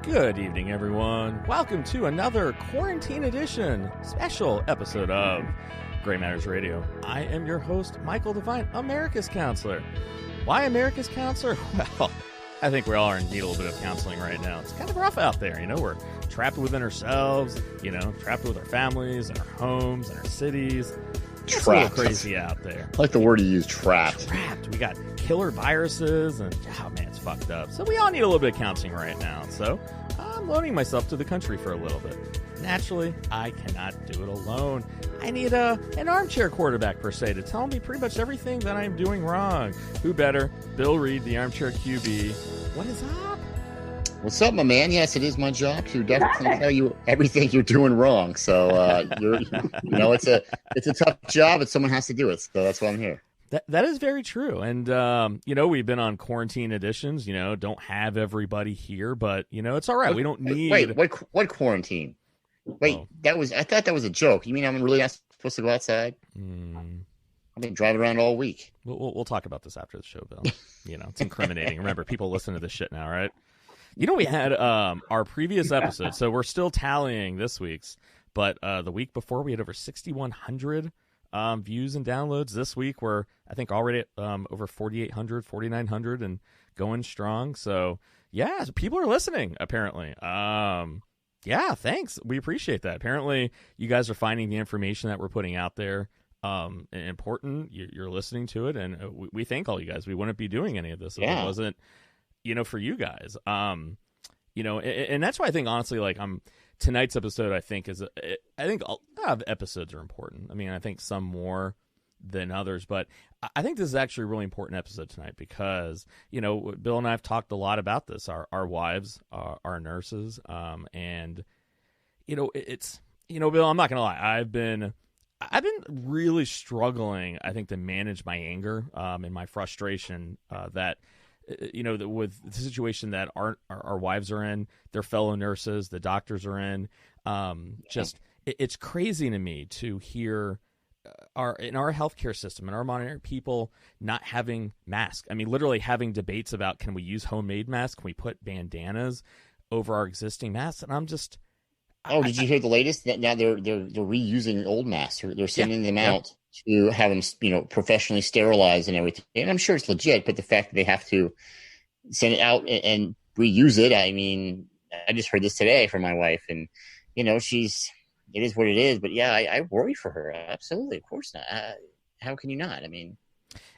Good evening, everyone. Welcome to another quarantine edition special episode of Gray Matters Radio. I am your host, Michael DeVine, America's Counselor. Why America's Counselor? Well, I think we all are in need of a little bit of counseling right now. It's kind of rough out there, you know. We're trapped within ourselves, you know, trapped with our families and our homes and our cities. It's a little crazy out there. I like the word you use, trapped. Trapped. We got killer viruses, and oh man, it's fucked up. So we all need a little bit of counseling right now. So I'm loaning myself to the country for a little bit. Naturally, I cannot do it alone. I need an armchair quarterback, per se, to tell me pretty much everything that I am doing wrong. Who better? Bill Reed, the armchair QB. What is up? What's up, my man? Yes, it is my job to definitely tell you everything you're doing wrong. So, it's a tough job, and someone has to do it. So that's why I'm here. That is very true. And, we've been on quarantine editions, don't have everybody here, but, it's all right. We don't need... Wait, what quarantine? Wait, I thought that was a joke. You mean I'm really not supposed to go outside? I've been driving around all week. We'll talk about this after the show, Bill. It's incriminating. Remember, people listen to this shit now, right? We had our previous episode, so we're still tallying this week's, but the week before we had over 6,100 views and downloads. This week we're, I think, already at over 4,800, 4,900 and going strong. So, yeah, people are listening, apparently. Yeah, thanks. We appreciate that. Apparently, you guys are finding the information that we're putting out there important. You're listening to it, and we thank all you guys. We wouldn't be doing any of this if it wasn't for you guys. And that's why I think, honestly, like, tonight's episode, I think a lot of episodes are important. I mean, I think some more than others, but I think this is actually a really important episode tonight because, Bill and I have talked a lot about this, our wives, our nurses, and, it's, Bill, I'm not going to lie. I've been really struggling, I think, to manage my anger and my frustration that, with the situation that our wives are in, their fellow nurses, the doctors are in. It's crazy to me to hear in our healthcare system, in our modern people not having masks. I mean, literally having debates about, can we use homemade masks? Can we put bandanas over our existing masks? And I'm just... did you hear the latest? That now they're reusing old masks. They're sending them out to have them, professionally sterilized and everything. And I'm sure it's legit, but the fact that they have to send it out and reuse it, I mean, I just heard this today from my wife, and it is what it is. But yeah, I worry for her. Absolutely, of course not. How can you not? I mean,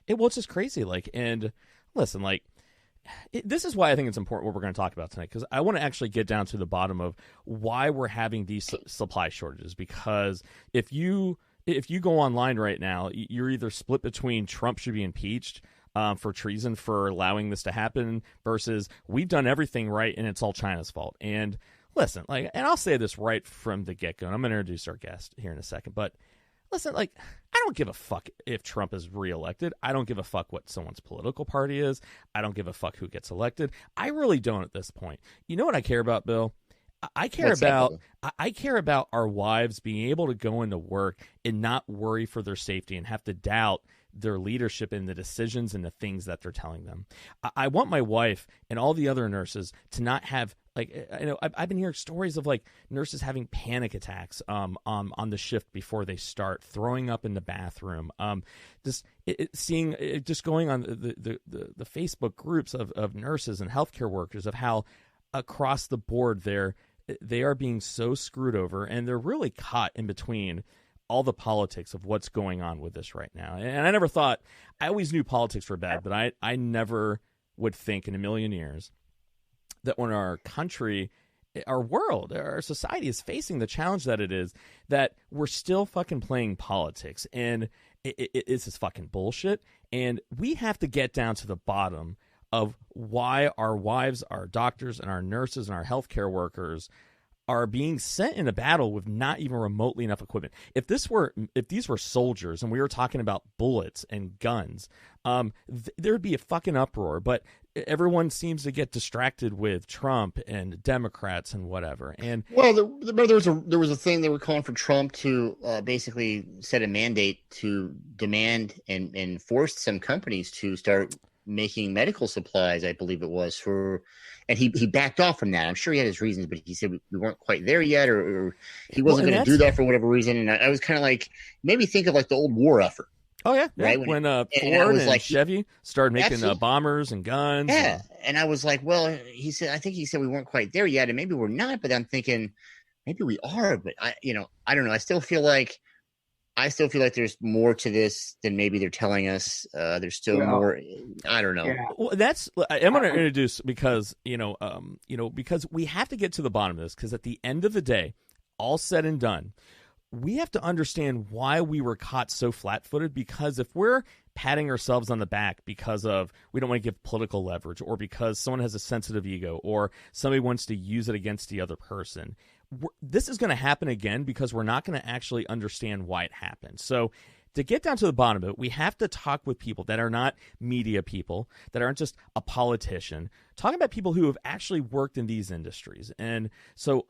it's just crazy. Like, and listen, like, this is why I think it's important what we're going to talk about tonight, because I want to actually get down to the bottom of why we're having these supply shortages. Because if you go online right now, you're either split between Trump should be impeached for treason for allowing this to happen versus we've done everything right and it's all China's fault. And listen, like, and I'll say this right from the get-go, and I'm going to introduce our guest here in a second, but listen, like, I don't give a fuck if Trump is reelected. I don't give a fuck what someone's political party is. I don't give a fuck who gets elected. I really don't at this point. You know what I care about, Bill? I care about our wives being able to go into work and not worry for their safety and have to doubt their leadership in the decisions and the things that they're telling them. I want my wife and all the other nurses to not have, like, I've been hearing stories of, like, nurses having panic attacks on the shift before they start, throwing up in the bathroom, just going on the Facebook groups of nurses and healthcare workers of how across the board they are being so screwed over, and they're really caught in between all the politics of what's going on with this right now. And I always knew politics were bad, but I never would think in a million years that when our country, our world, our society is facing the challenge that it is, that we're still fucking playing politics. And it's this fucking bullshit. And we have to get down to the bottom of why our wives, our doctors, and our nurses and our healthcare workers are being sent in a battle with not even remotely enough equipment. If these were soldiers and we were talking about bullets and guns, there'd be a fucking uproar. But everyone seems to get distracted with Trump and Democrats and whatever. And there was a thing they were calling for Trump to basically set a mandate to demand and force some companies to start making medical supplies, I believe it was, and he backed off from that. I'm sure he had his reasons, but he said we weren't quite there yet, or he wasn't going to do that for whatever reason. And I was kind of like, made me think of like the old war effort. Oh yeah, right. When Ford and Chevy started making bombers and guns. Yeah, and I was like, well, I think he said we weren't quite there yet, and maybe we're not. But I'm thinking maybe we are. But I don't know. I still feel like there's more to this than maybe they're telling us. There's still more. I don't know. Yeah. Well, I'm going to introduce because because we have to get to the bottom of this, because at the end of the day, all said and done, we have to understand why we were caught so flat-footed. Because if we're patting ourselves on the back because of we don't want to give political leverage, or because someone has a sensitive ego, or somebody wants to use it against the other person, this is going to happen again, because we're not going to actually understand why it happened. So to get down to the bottom of it, we have to talk with people that are not media people, that aren't just a politician, talking about people who have actually worked in these industries. And so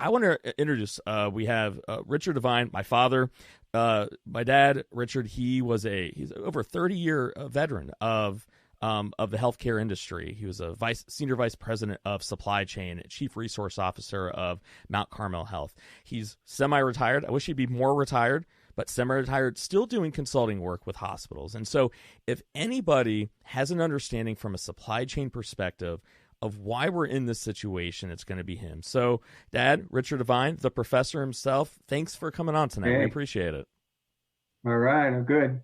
I want to introduce, we have Richard DeVine, my father. My dad, Richard, he's over a 30-year veteran of the healthcare industry. He was a senior vice president of supply chain, chief resource officer of Mount Carmel Health. He's semi-retired. I wish he'd be more retired, but semi-retired, still doing consulting work with hospitals. And so if anybody has an understanding from a supply chain perspective of why we're in this situation, it's going to be him. So, Dad, Richard DeVine, the professor himself, thanks for coming on tonight. Hey. We appreciate it. All right. I'm good.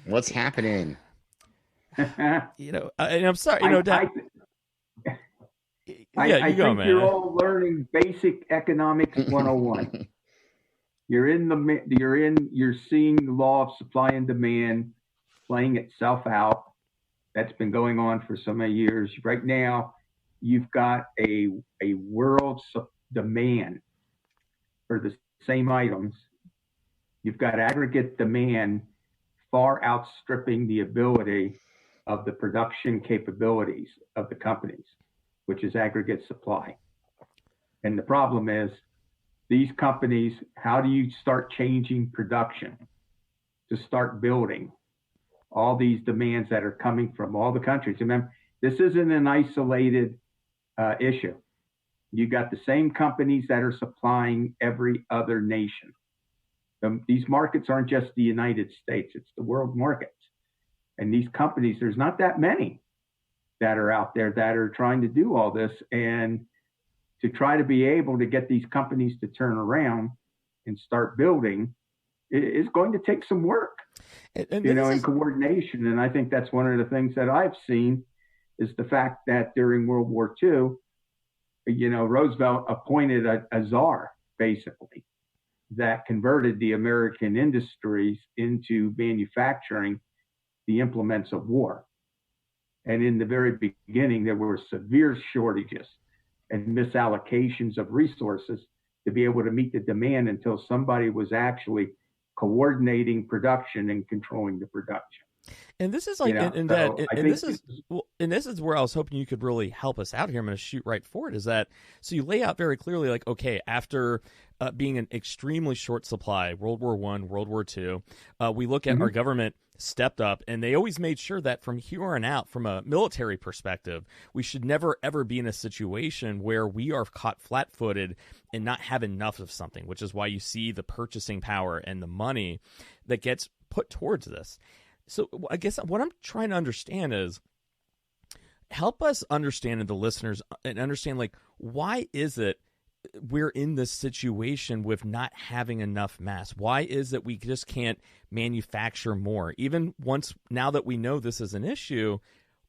What's happening? And I'm sorry, Dad. I think you're all learning basic economics 101. You're seeing the law of supply and demand playing itself out. That's been going on for so many years. Right now, you've got a world demand for the same items. You've got aggregate demand far outstripping the ability of the production capabilities of the companies, which is aggregate supply. And the problem is, these companies, how do you start changing production to start building all these demands that are coming from all the countries? Remember, this isn't an isolated issue. You got the same companies that are supplying every other nation. These markets aren't just the United States, it's the world markets. And these companies, there's not that many that are out there that are trying to do all this. And to try to be able to get these companies to turn around and start building is going to take some work, in coordination. And I think that's one of the things that I've seen is the fact that during World War II, Roosevelt appointed a czar, basically, that converted the American industries into manufacturing the implements of war. And in the very beginning, there were severe shortages and misallocations of resources to be able to meet the demand until somebody was actually coordinating production and controlling the production. And this is like, this is where I was hoping you could really help us out here. I'm going to shoot right for it. Is that so? You lay out very clearly, like, okay, after being an extremely short supply, World War I, World War II, we look at our government stepped up, and they always made sure that from here on out, from a military perspective, we should never ever be in a situation where we are caught flat-footed and not have enough of something, which is why you see the purchasing power and the money that gets put towards this. So I guess what I'm trying to understand is help us understand, and the listeners, and understand, like, why is it we're in this situation with not having enough mass? Why is it we just can't manufacture more? Even now that we know this is an issue,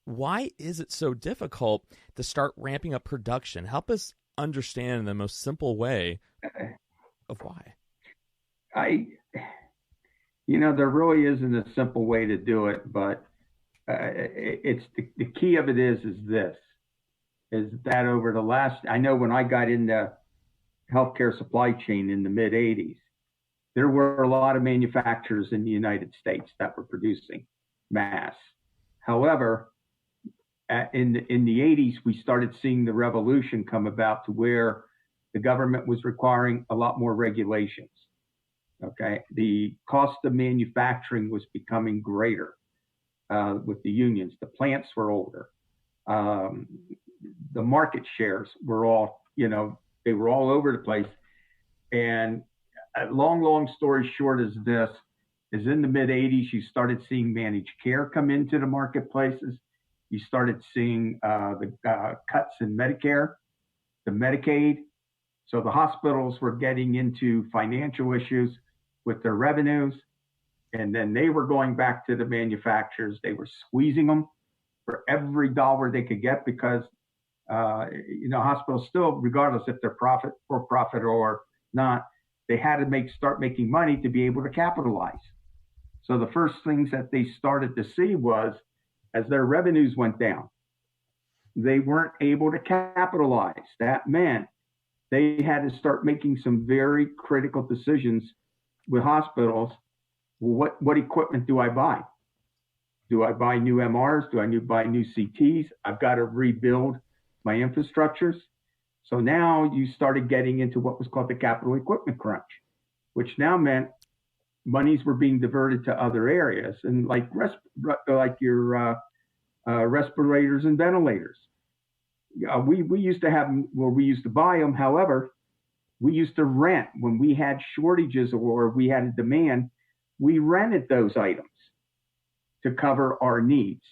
why is it so difficult to start ramping up production? Help us understand in the most simple way of why. There really isn't a simple way to do it, but it's the key of it is that over the last, I know when I got into healthcare supply chain in the mid 80s, there were a lot of manufacturers in the United States that were producing mass. However, in the 80s, we started seeing the revolution come about to where the government was requiring a lot more regulations. Okay, the cost of manufacturing was becoming greater. with the unions. The plants were older. The market shares were all, they were all over the place. And a long story short is this, is in the mid 80s, you started seeing managed care come into the marketplaces. You started seeing the cuts in Medicare, the Medicaid. So the hospitals were getting into financial issues with their revenues. And then they were going back to the manufacturers. They were squeezing them for every dollar they could get because, hospitals still, regardless if they're for profit or not, they had to start making money to be able to capitalize. So the first things that they started to see was, as their revenues went down, they weren't able to capitalize. That meant they had to start making some very critical decisions with hospitals. What equipment do I buy? Do I buy new MRs? Do I buy new CTs? I've got to rebuild my infrastructures. So now you started getting into what was called the capital equipment crunch, which now meant monies were being diverted to other areas, and like your respirators and ventilators. We used to have them, we used to buy them. However, we used to rent when we had shortages or we had a demand. We rented those items to cover our needs.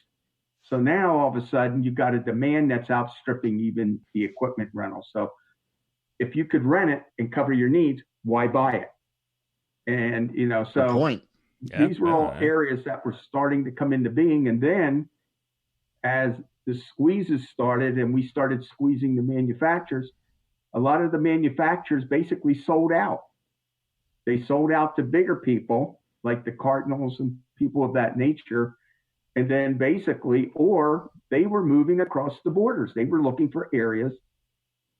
So now all of a sudden you've got a demand that's outstripping even the equipment rental. So if you could rent it and cover your needs, why buy it? And, so good point. These were all areas that were starting to come into being. And then as the squeezes started and we started squeezing the manufacturers, a lot of the manufacturers basically sold out. They sold out to bigger people like the Cardinals and people of that nature. And then basically, or they were moving across the borders. They were looking for areas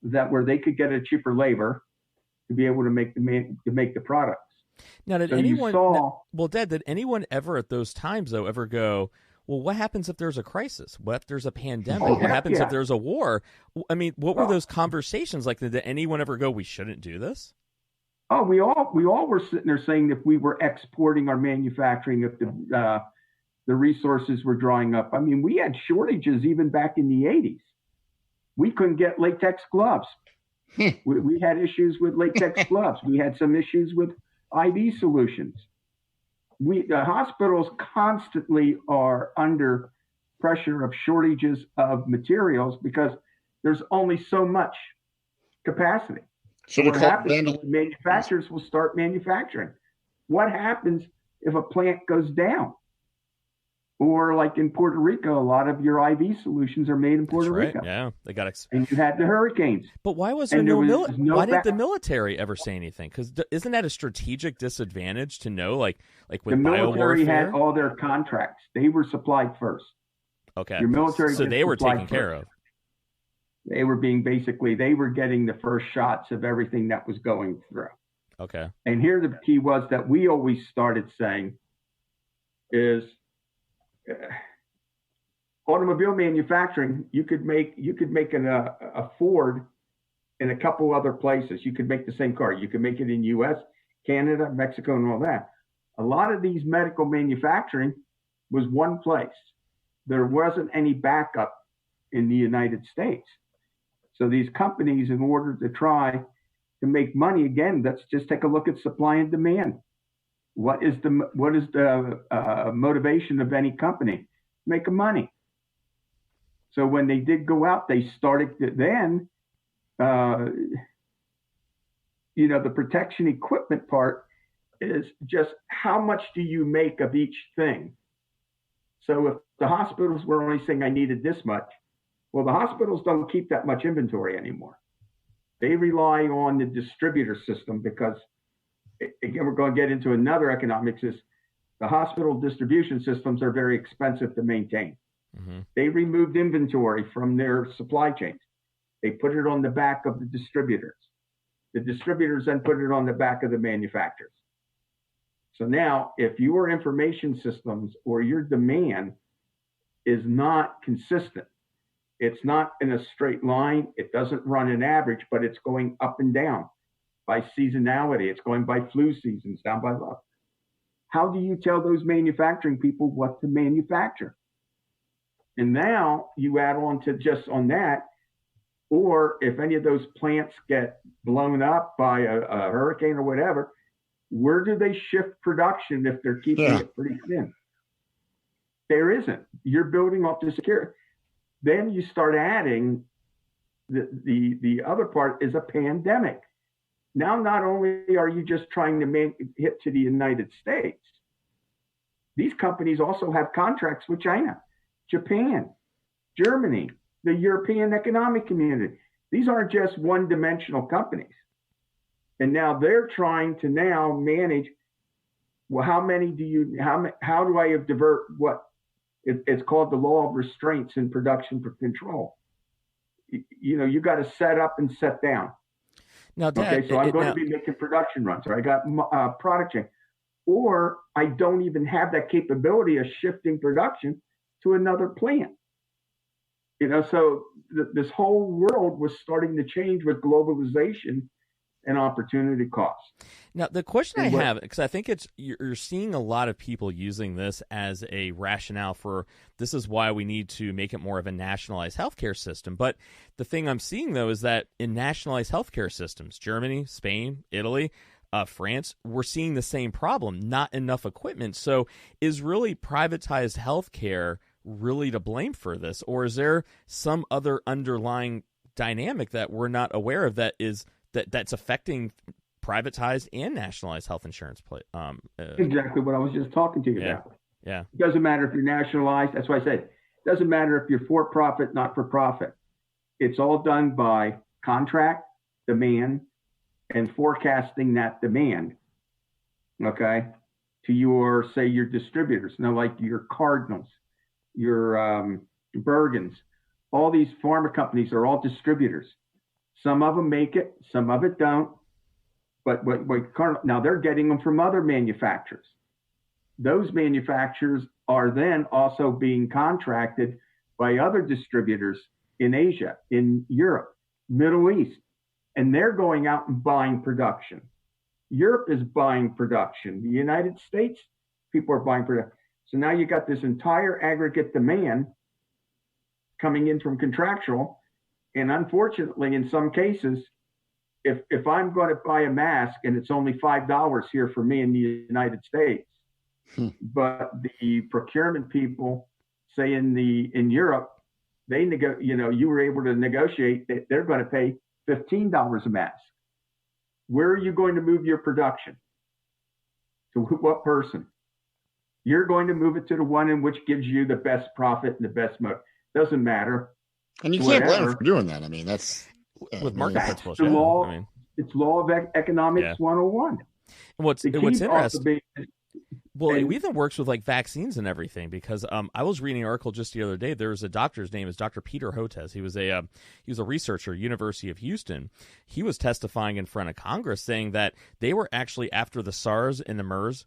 where they could get a cheaper labor to be able to make the products. Now, did anyone ever at those times though ever go, well, what happens if there's a crisis? What if there's a pandemic? What happens if there's a war? I mean, what were those conversations like? Did anyone ever go, we shouldn't do this? Oh, we all were sitting there saying if we were exporting our manufacturing, if the resources were drying up. I mean, we had shortages even back in the 80s. We couldn't get latex gloves. we had issues with latex gloves. We had some issues with IV solutions. The hospitals constantly are under pressure of shortages of materials because there's only so much capacity. So what happens, manufacturers will start manufacturing. What happens if a plant goes down? Or like in Puerto Rico, a lot of your IV solutions are made in Puerto Rico. Yeah, they got. And you had the hurricanes. But why was there why didn't the military ever say anything? Because isn't that a strategic disadvantage to know, like with the military biowarfare? Had all their contracts. They were supplied first. Okay. Your military, so they were taken care of. They were getting the first shots of everything that was going through. Okay. And here the key was that we always started saying is automobile manufacturing. You could make a Ford in a couple other places. You could make the same car. You could make it in U.S., Canada, Mexico, and all that. A lot of these medical manufacturing was one place. There wasn't any backup in the United States. So these companies, in order to try to make money, again, let's just take a look at supply and demand. What is the motivation of any company? Make money. So when they did go out, they started to then, the protection equipment part is just how much do you make of each thing? So if the hospitals were only saying I needed this much, well, the hospitals don't keep that much inventory anymore. They rely on the distributor system because, again, we're going to get into another economics, is the hospital distribution systems are very expensive to maintain. Mm-hmm. They removed inventory from their supply chains. They put it on the back of the distributors. The distributors then put it on the back of the manufacturers. So now, if your information systems or your demand is not consistent, it's not in a straight line, it doesn't run an average, but it's going up and down by seasonality. It's going by flu seasons, down by love. how do you tell those manufacturing people what to manufacture? And now you add on to just on that, or if any of those plants get blown up by a hurricane or whatever, where do they shift production if they're keeping it pretty thin? There isn't. You're building off the security. Then you start adding the other part is a pandemic. Now, not only are you just trying to hit to the United States, these companies also have contracts with China, Japan, Germany, the European Economic Community. These aren't just one-dimensional companies. And now they're trying to now manage, well, how do I divert what? It's called the law of restraints in production for control. You got to set up and set down. Now, Dad, okay, so I'm going to be making production runs, or I got product chain, or I don't even have that capability of shifting production to another plant. So this whole world was starting to change with globalization and opportunity cost. Now, the question I have, because I think you're seeing a lot of people using this as a rationale for this is why we need to make it more of a nationalized healthcare system. But the thing I'm seeing, though, is that in nationalized healthcare systems, Germany, Spain, Italy, France, we're seeing the same problem, not enough equipment. So is really privatized healthcare really to blame for this? Or is there some other underlying dynamic that we're not aware of that's affecting privatized and nationalized health insurance? Exactly what I was just talking to you about. Yeah. It doesn't matter if you're nationalized. That's why I said it doesn't matter if you're for profit, not for profit. It's all done by contract, demand, and forecasting that demand. Okay, to your distributors. Now, like your Cardinals, your Bergens, all these pharma companies are all distributors. Some of them make it, some of it don't. But now they're getting them from other manufacturers. Those manufacturers are then also being contracted by other distributors in Asia, in Europe, Middle East, and they're going out and buying production. Europe is buying production. The United States, people are buying production. So now you got this entire aggregate demand coming in from contractual. And unfortunately, in some cases, if I'm going to buy a mask and it's only $5 here for me in the United States, but the procurement people say in Europe, you were able to negotiate that they're going to pay $15 a mask. Where are you going to move your production? To what person? You're going to move it to the one in which gives you the best profit and the best motive. Doesn't matter. And you can't blame them for doing that. I mean, that's with market principles. The law. It's law of economics 101. What's interesting? Well, it even works with like vaccines and everything, because I was reading an article just the other day. There was a doctor's name is Dr. Peter Hotez. He was a researcher, University of Houston. He was testifying in front of Congress saying that they were actually, after the SARS and the MERS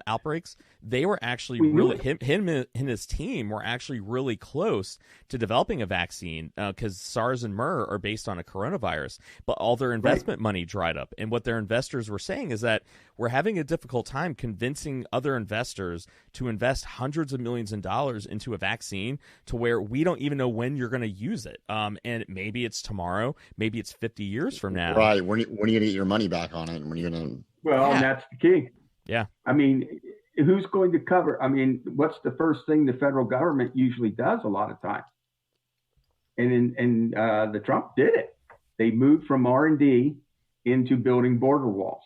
outbreaks, they were actually him and his team were actually really close to developing a vaccine, because SARS and MERS are based on a coronavirus, but all their investment money dried up. And what their investors were saying is that we're having a difficult time convincing other investors to invest hundreds of millions of dollars into a vaccine to where we don't even know when you're going to use it. And maybe it's tomorrow, maybe it's 50 years from now. Right. When are you going to get your money back on it? And when are you going to? Well, and that's the key. Yeah. I mean, who's going to cover? I mean, what's the first thing the federal government usually does a lot of times? And the Trump did it. They moved from R&D into building border walls.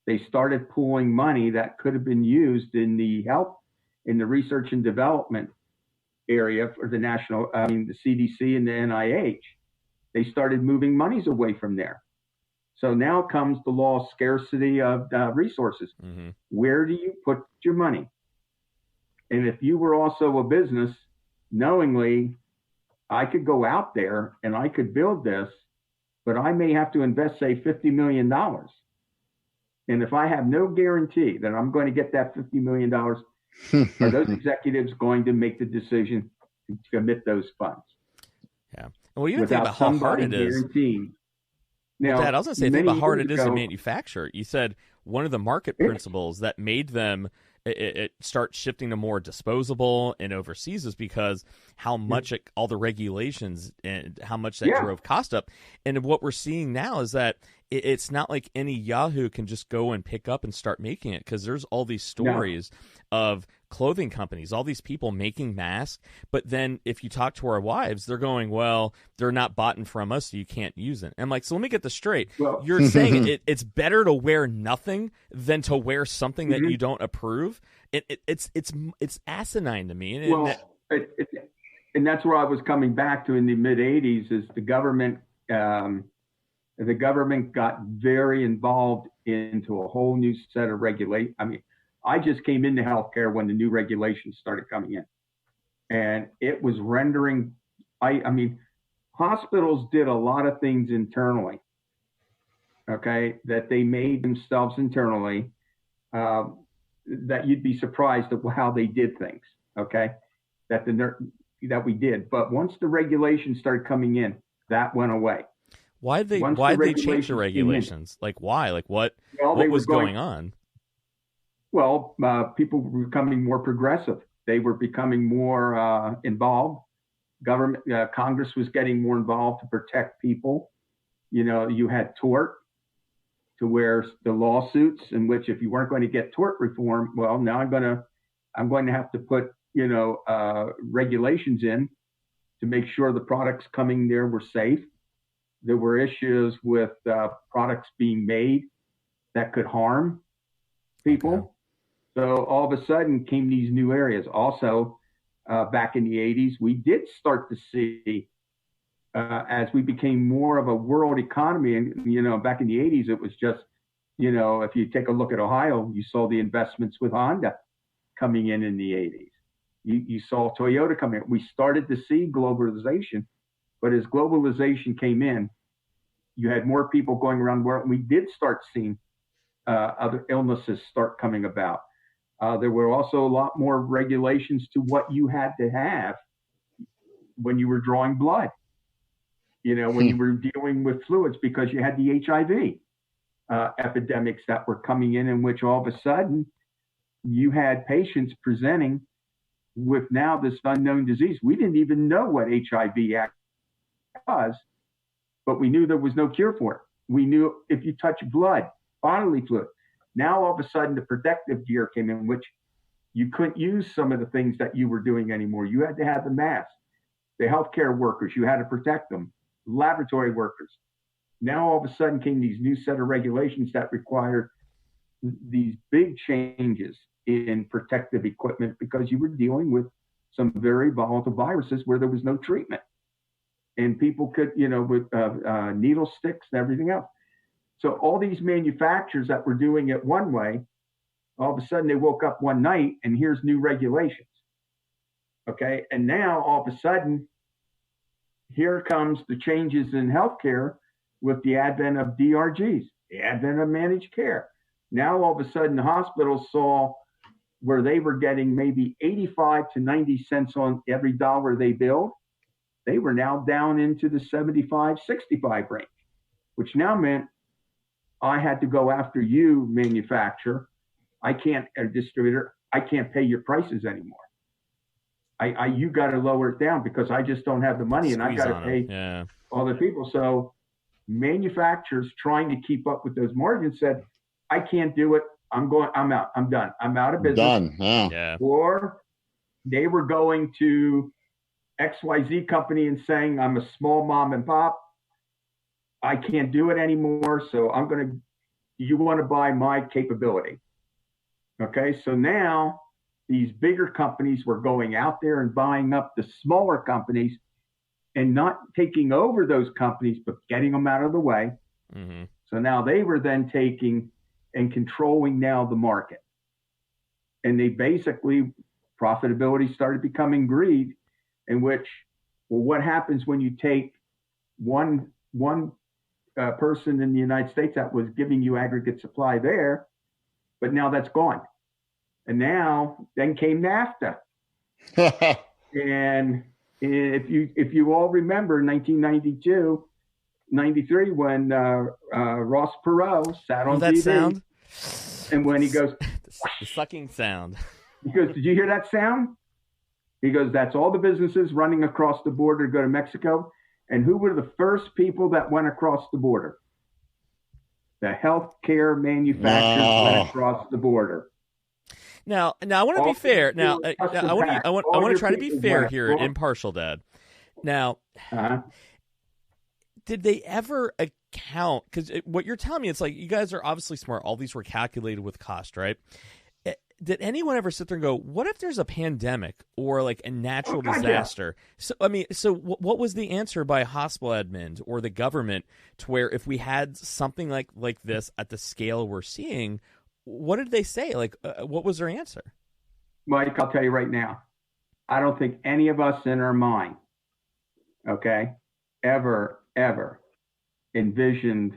They started pooling money that could have been used in the research and development area for the the CDC and the NIH. They started moving monies away from there. So now comes the law of scarcity of resources. Mm-hmm. Where do you put your money? And if you were also a business, knowingly, I could go out there and I could build this, but I may have to invest, say, $50 million. And if I have no guarantee that I'm going to get that $50 million, are those executives going to make the decision to commit those funds? Yeah. Well, you think about how hard it is. Now, Dad, I was going to say, think many about how hard years it is to ago- manufacture. You said one of the market principles that made them it start shifting to more disposable and overseas is because how much all the regulations and how much that drove cost up. And what we're seeing now is that it's not like any Yahoo can just go and pick up and start making it, because there's all these stories of clothing companies, all these people making masks. But then if you talk to our wives, they're going, well, they're not bought from us, so you can't use it. I'm like, so let me get this straight. Well, You're saying it's better to wear nothing than to wear something that you don't approve? It's asinine to me. And that's where I was coming back to in the mid 80s is the government got very involved into a whole new set of regulations. I mean, I just came into healthcare when the new regulations started coming in, and it was rendering. I mean, hospitals did a lot of things internally. Okay, that they made themselves internally. That you'd be surprised at how they did things. Okay, that we did. But once the regulations started coming in, that went away. Why'd they change the regulations? Like why? Like what was going on? Well, people were becoming more progressive. They were becoming more involved. Congress was getting more involved to protect people. You know, you had tort, to where the lawsuits in which if you weren't going to get tort reform, well, now I'm going to have to put, regulations in to make sure the products coming there were safe. There were issues with products being made that could harm people. Okay. So all of a sudden came these new areas. Also, back in the 80s, we did start to see, as we became more of a world economy, and, back in the 80s, it was just, if you take a look at Ohio, you saw the investments with Honda coming in the 80s. You saw Toyota come in. We started to see globalization, but as globalization came in, you had more people going around the world. And we did start seeing other illnesses start coming about. There were also a lot more regulations to what you had to have when you were drawing blood, when you were dealing with fluids, because you had the HIV epidemics that were coming in which all of a sudden you had patients presenting with now this unknown disease. We didn't even know what HIV was, but we knew there was no cure for it. We knew if you touch blood, bodily fluid. Now, all of a sudden, the protective gear came in, which you couldn't use some of the things that you were doing anymore. You had to have the mask. The healthcare workers, you had to protect them. Laboratory workers. Now, all of a sudden, came these new set of regulations that required these big changes in protective equipment because you were dealing with some very volatile viruses where there was no treatment. And people could, with needle sticks and everything else. So all these manufacturers that were doing it one way, all of a sudden they woke up one night and here's new regulations. Okay. And now all of a sudden, here comes the changes in healthcare with the advent of DRGs, the advent of managed care. Now all of a sudden the hospitals saw where they were getting maybe 85 to 90 cents on every dollar they billed. They were now down into the 75, 65 range, which now meant I had to go after you, manufacturer. Distributor, I can't pay your prices anymore. You got to lower it down because I just don't have the money and I got to pay other people. So manufacturers trying to keep up with those margins said, I can't do it. I'm out. I'm done. I'm out of business. Done. Yeah. Or they were going to XYZ company and saying, I'm a small mom and pop. I can't do it anymore. So you want to buy my capability. Okay. So now these bigger companies were going out there and buying up the smaller companies and not taking over those companies, but getting them out of the way. Mm-hmm. So now they were then taking and controlling now the market. And they basically, profitability started becoming greed, in which, well, what happens when you take one person in the United States that was giving you aggregate supply there, but now that's gone. And now then came NAFTA. And if you all remember 1992, '93 when Ross Perot sat on that TV. Sound? And when he goes, the sucking sound. He goes, "Did you hear that sound?" He goes, "That's all the businesses running across the border to go to Mexico." And who were the first people that went across the border? The healthcare manufacturers went across the border. Now I want to be fair. Now I want to try to be fair here, impartial, Dad. Now, did they ever account? Because what you're telling me, it's like you guys are obviously smart. All these were calculated with cost, right? Did anyone ever sit there and go, "What if there's a pandemic or like a natural disaster?" Yeah. So what was the answer by hospital admins or the government to where if we had something like this at the scale we're seeing? What did they say? Like, what was their answer? Mike, I'll tell you right now. I don't think any of us in our mind, ever envisioned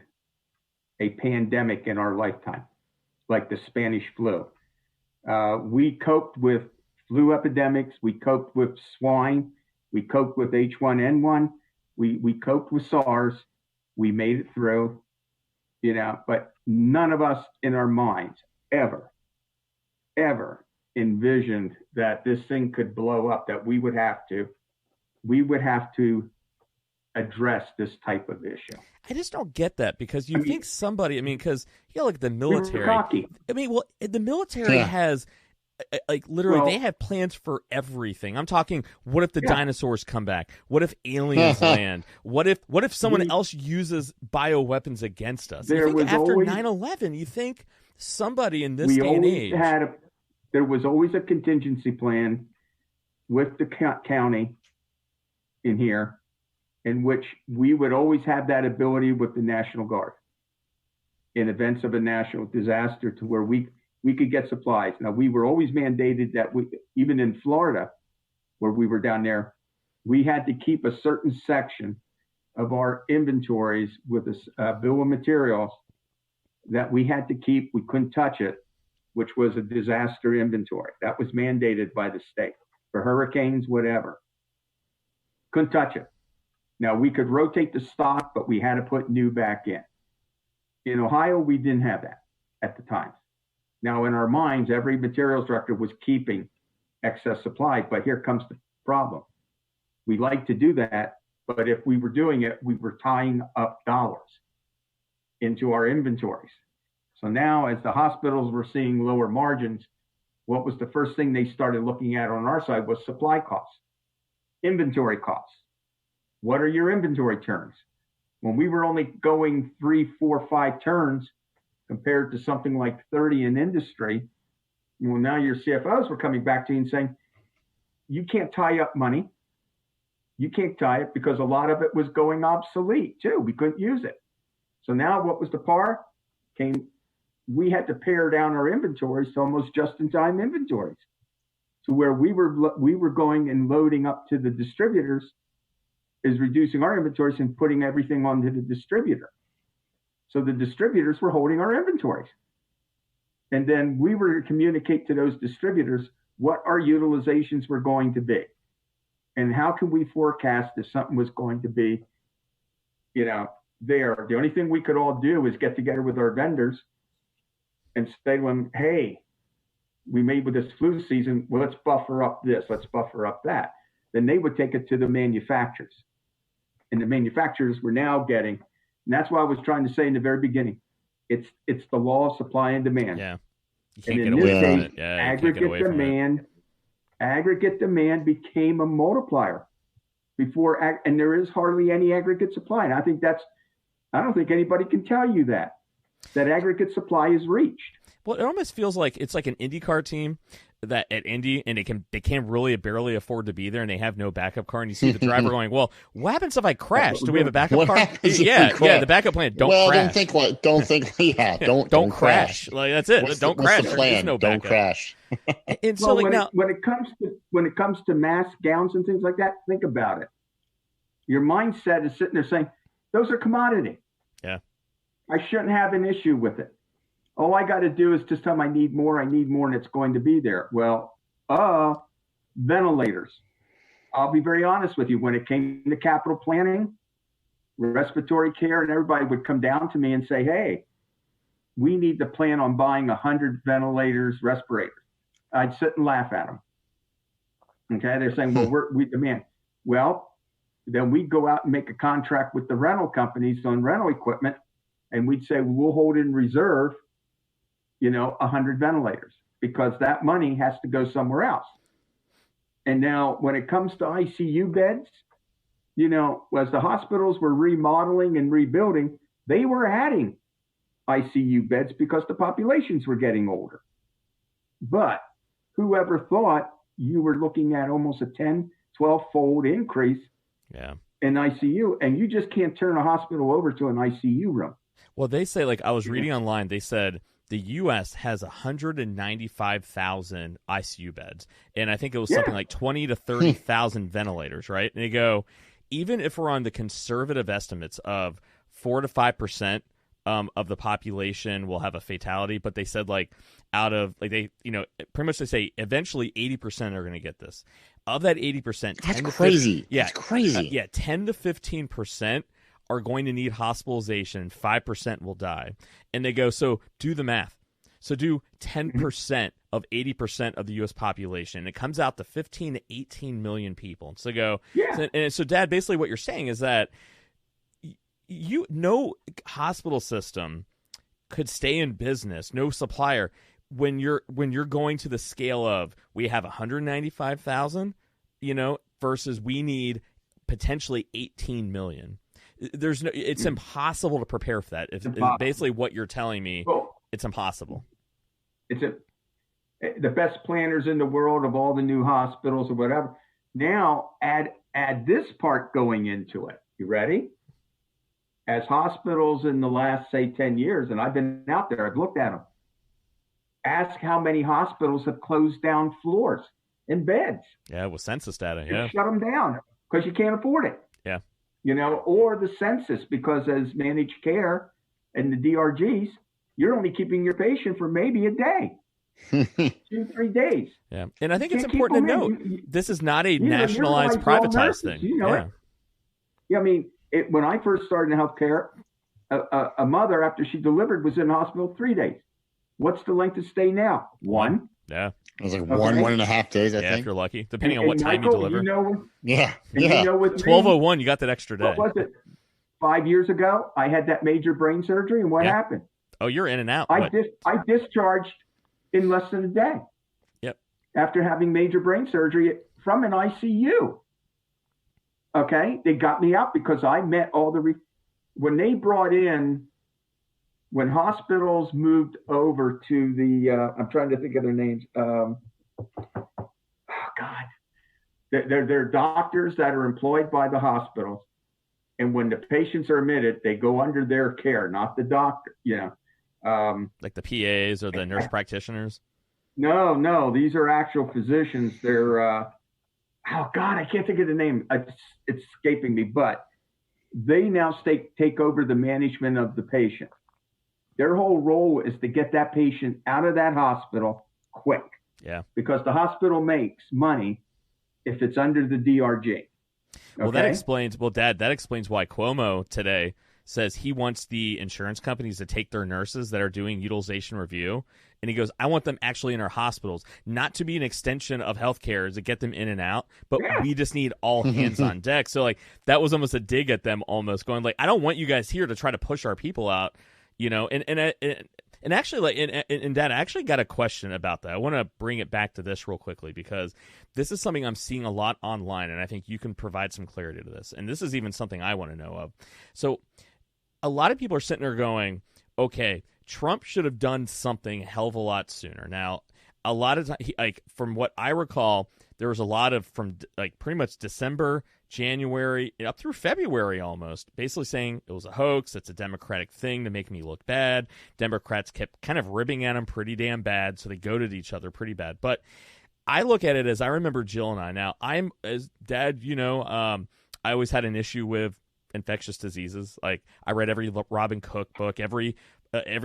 a pandemic in our lifetime, like the Spanish flu. We coped with flu epidemics. We coped with swine. We coped with H1N1. We coped with SARS. We made it through, but none of us in our minds ever envisioned that this thing could blow up, that we would have to address this type of issue. I just don't get that because think somebody, because like the military. We were cocky. The military has literally they have plans for everything. I'm talking, what if the dinosaurs come back? What if aliens land? What if someone else uses bioweapons against us? You think after 9/11, you think somebody in this day and age. There was always a contingency plan with the county in here, in which we would always have that ability with the National Guard in events of a national disaster to where we could get supplies. Now, we were always mandated that even in Florida, where we were down there, we had to keep a certain section of our inventories with a bill of materials that we had to keep. We couldn't touch it, which was a disaster inventory. That was mandated by the state for hurricanes, whatever. Couldn't touch it. Now, we could rotate the stock, but we had to put new back in. In Ohio, we didn't have that at the time. Now, in our minds, every materials director was keeping excess supply, but here comes the problem. We like to do that, but if we were doing it, we were tying up dollars into our inventories. So now, as the hospitals were seeing lower margins, what was the first thing they started looking at on our side was supply costs, inventory costs. What are your inventory turns? When we were only going 3, 4, 5 turns compared to something like 30 in industry, now your CFOs were coming back to you and saying, you can't tie up money. You can't tie it because a lot of it was going obsolete too. We couldn't use it. So now what was the par? We had to pare down our inventories to almost just-in-time inventories, to where we were going and loading up to the distributors, is reducing our inventories and putting everything onto the distributor. So the distributors were holding our inventories. And then we were to communicate to those distributors what our utilizations were going to be. And how can we forecast if something was going to be, there? The only thing we could all do is get together with our vendors and say to them, hey, we made with this flu season, well, let's buffer up this, let's buffer up that. Then they would take it to the manufacturers. And the manufacturers were now getting, and that's why I was trying to say in the very beginning, it's the law of supply and demand. Yeah. You and can't in get away this from case, it. Yeah, aggregate demand became a multiplier before, and there is hardly any aggregate supply. And I don't think anybody can tell you that aggregate supply is reached. Well, it almost feels like it's like an IndyCar team that at Indy, and they can't really barely afford to be there, and they have no backup car. And you see the driver going, "Well, what happens if I crash? Do we have a backup car?" Yeah, the backup plan. Don't crash. Don't crash. Like that's it. Don't crash. The plan? There's no backup. Don't crash. And so, when it comes to mask, gowns, and things like that, think about it. Your mindset is sitting there saying, "Those are commodity. Yeah, I shouldn't have an issue with it. All I got to do is just tell them I need more, and it's going to be there." Well, ventilators. I'll be very honest with you. When it came to capital planning, respiratory care, and everybody would come down to me and say, hey, we need to plan on buying 100 ventilators, respirators. I'd sit and laugh at them. Okay, they're saying, well, we demand. Well, then we'd go out and make a contract with the rental companies on rental equipment, and we'd say, we'll hold in reserve, 100 ventilators, because that money has to go somewhere else. And now when it comes to ICU beds, as the hospitals were remodeling and rebuilding, they were adding ICU beds because the populations were getting older. But whoever thought you were looking at almost a 10, 12-fold increase in ICU, and you just can't turn a hospital over to an ICU room. Well, they say, I was reading online, they said the U.S. has 195,000 ICU beds, and I think it was something like 20 to 30,000 ventilators, right? And they go, even if we're on the conservative estimates of 4 to 5% of the population will have a fatality, but they said out of they pretty much they say eventually 80% are going to get this. Of that 80%, that's crazy. That's crazy. 10 to 15% are going to need hospitalization. 5% will die, and they go, so do the math. So do 10% of 80% of the U.S. population. It comes out to 15 to 18 million people. So go, so Dad, basically what you're saying is that no hospital system could stay in business, no supplier, when you're going to the scale of we have 195,000, versus we need potentially 18 million. It's impossible to prepare for that. If basically what you're telling me, it's impossible. It's the best planners in the world of all the new hospitals or whatever. Now add this part going into it. You ready? As hospitals in the last, say, 10 years, and I've been out there, I've looked at them. Ask how many hospitals have closed down floors and beds. Yeah, with census data. Yeah, shut them down because you can't afford it. Yeah, or the census, because as managed care and the DRGs, you're only keeping your patient for maybe a day, 2-3 days. Yeah, and I think it's important to note this is not a nationalized, privatized thing. Yeah, I mean. When I first started in healthcare, a mother, after she delivered, was in the hospital 3 days. What's the length of stay now? 1. Yeah. It was 1.5 days, I think. If you're lucky, depending on what time you deliver. Yeah. With 12:01, you got that extra day. What was it? 5 years ago, I had that major brain surgery, and what happened? Oh, you're in and out. I discharged in less than a day. Yep. After having major brain surgery from an ICU. Okay, they got me out because I met all the when hospitals moved over to the I'm trying to think of their names. They're doctors that are employed by the hospitals, and when the patients are admitted, they go under their care, not the doctor. Like the PAs or the nurse practitioners. No, these are actual physicians. They're I can't think of the name. It's escaping me, but they now take over the management of the patient. Their whole role is to get that patient out of that hospital quick. Yeah. Because the hospital makes money if it's under the DRG. Okay? Well, that explains why Cuomo today says he wants the insurance companies to take their nurses that are doing utilization review. And he goes, I want them actually in our hospitals, not to be an extension of healthcare to get them in and out, but we just need all hands on deck. So that was almost a dig at them, almost going I don't want you guys here to try to push our people out, and actually and Dad, I actually got a question about that. I want to bring it back to this real quickly because this is something I'm seeing a lot online, and I think you can provide some clarity to this. And this is even something I want to know of. So a lot of people are sitting there going, okay, Trump should have done something a hell of a lot sooner. Now, a lot of time, from what I recall, there was a lot of from pretty much December, January, up through February almost, basically saying it was a hoax. It's a Democratic thing to make me look bad. Democrats kept kind of ribbing at him pretty damn bad, so they goaded each other pretty bad. But I look at it as I remember Jill and I. Now, I'm as Dad, I always had an issue with infectious diseases. Like I read every Robin Cook book, every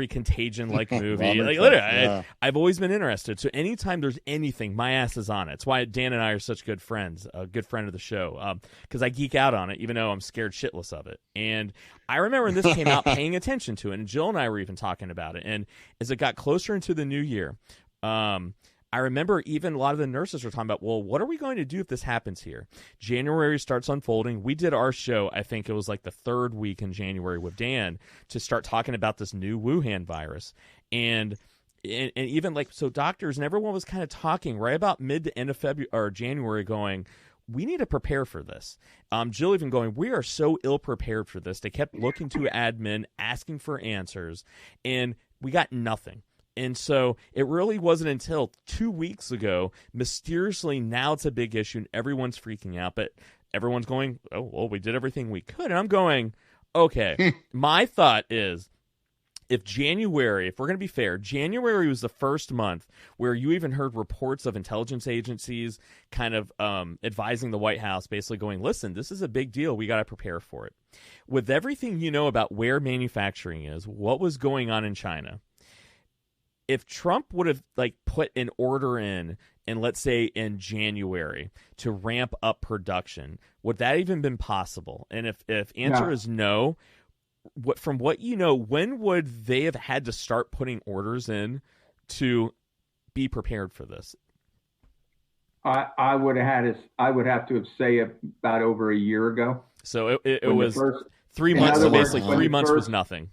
Contagion movie. Like literally, I've always been interested. So anytime there's anything, my ass is on it. It's why Dan and I are such good friends. A good friend of the show, because I geek out on it, even though I'm scared shitless of it. And I remember when this came out, paying attention to it, and Jill and I were even talking about it. And as it got closer into the new year, I remember even a lot of the nurses were talking about, well, what are we going to do if this happens here? January starts unfolding. We did our show, I think it was like the third week in January with Dan, to start talking about this new Wuhan virus. And even so doctors and everyone was kind of talking right about mid to end of February or January going, we need to prepare for this. Jill even going, we are so ill prepared for this. They kept looking to admin, asking for answers, and we got nothing. And so it really wasn't until 2 weeks ago, mysteriously, now it's a big issue and everyone's freaking out. But everyone's going, oh, well, we did everything we could. And I'm going, okay, my thought is, if we're going to be fair, January was the first month where you even heard reports of intelligence agencies kind of advising the White House, basically going, listen, this is a big deal. We got to prepare for it. With everything you know about where manufacturing is, what was going on in China, if Trump would have put an order in let's say in January to ramp up production, would that even been possible? And if answer is no, from what you know, when would they have had to start putting orders in to be prepared for this? I would have to have say about over a year ago. So it was 3 months. So basically 3 months was nothing.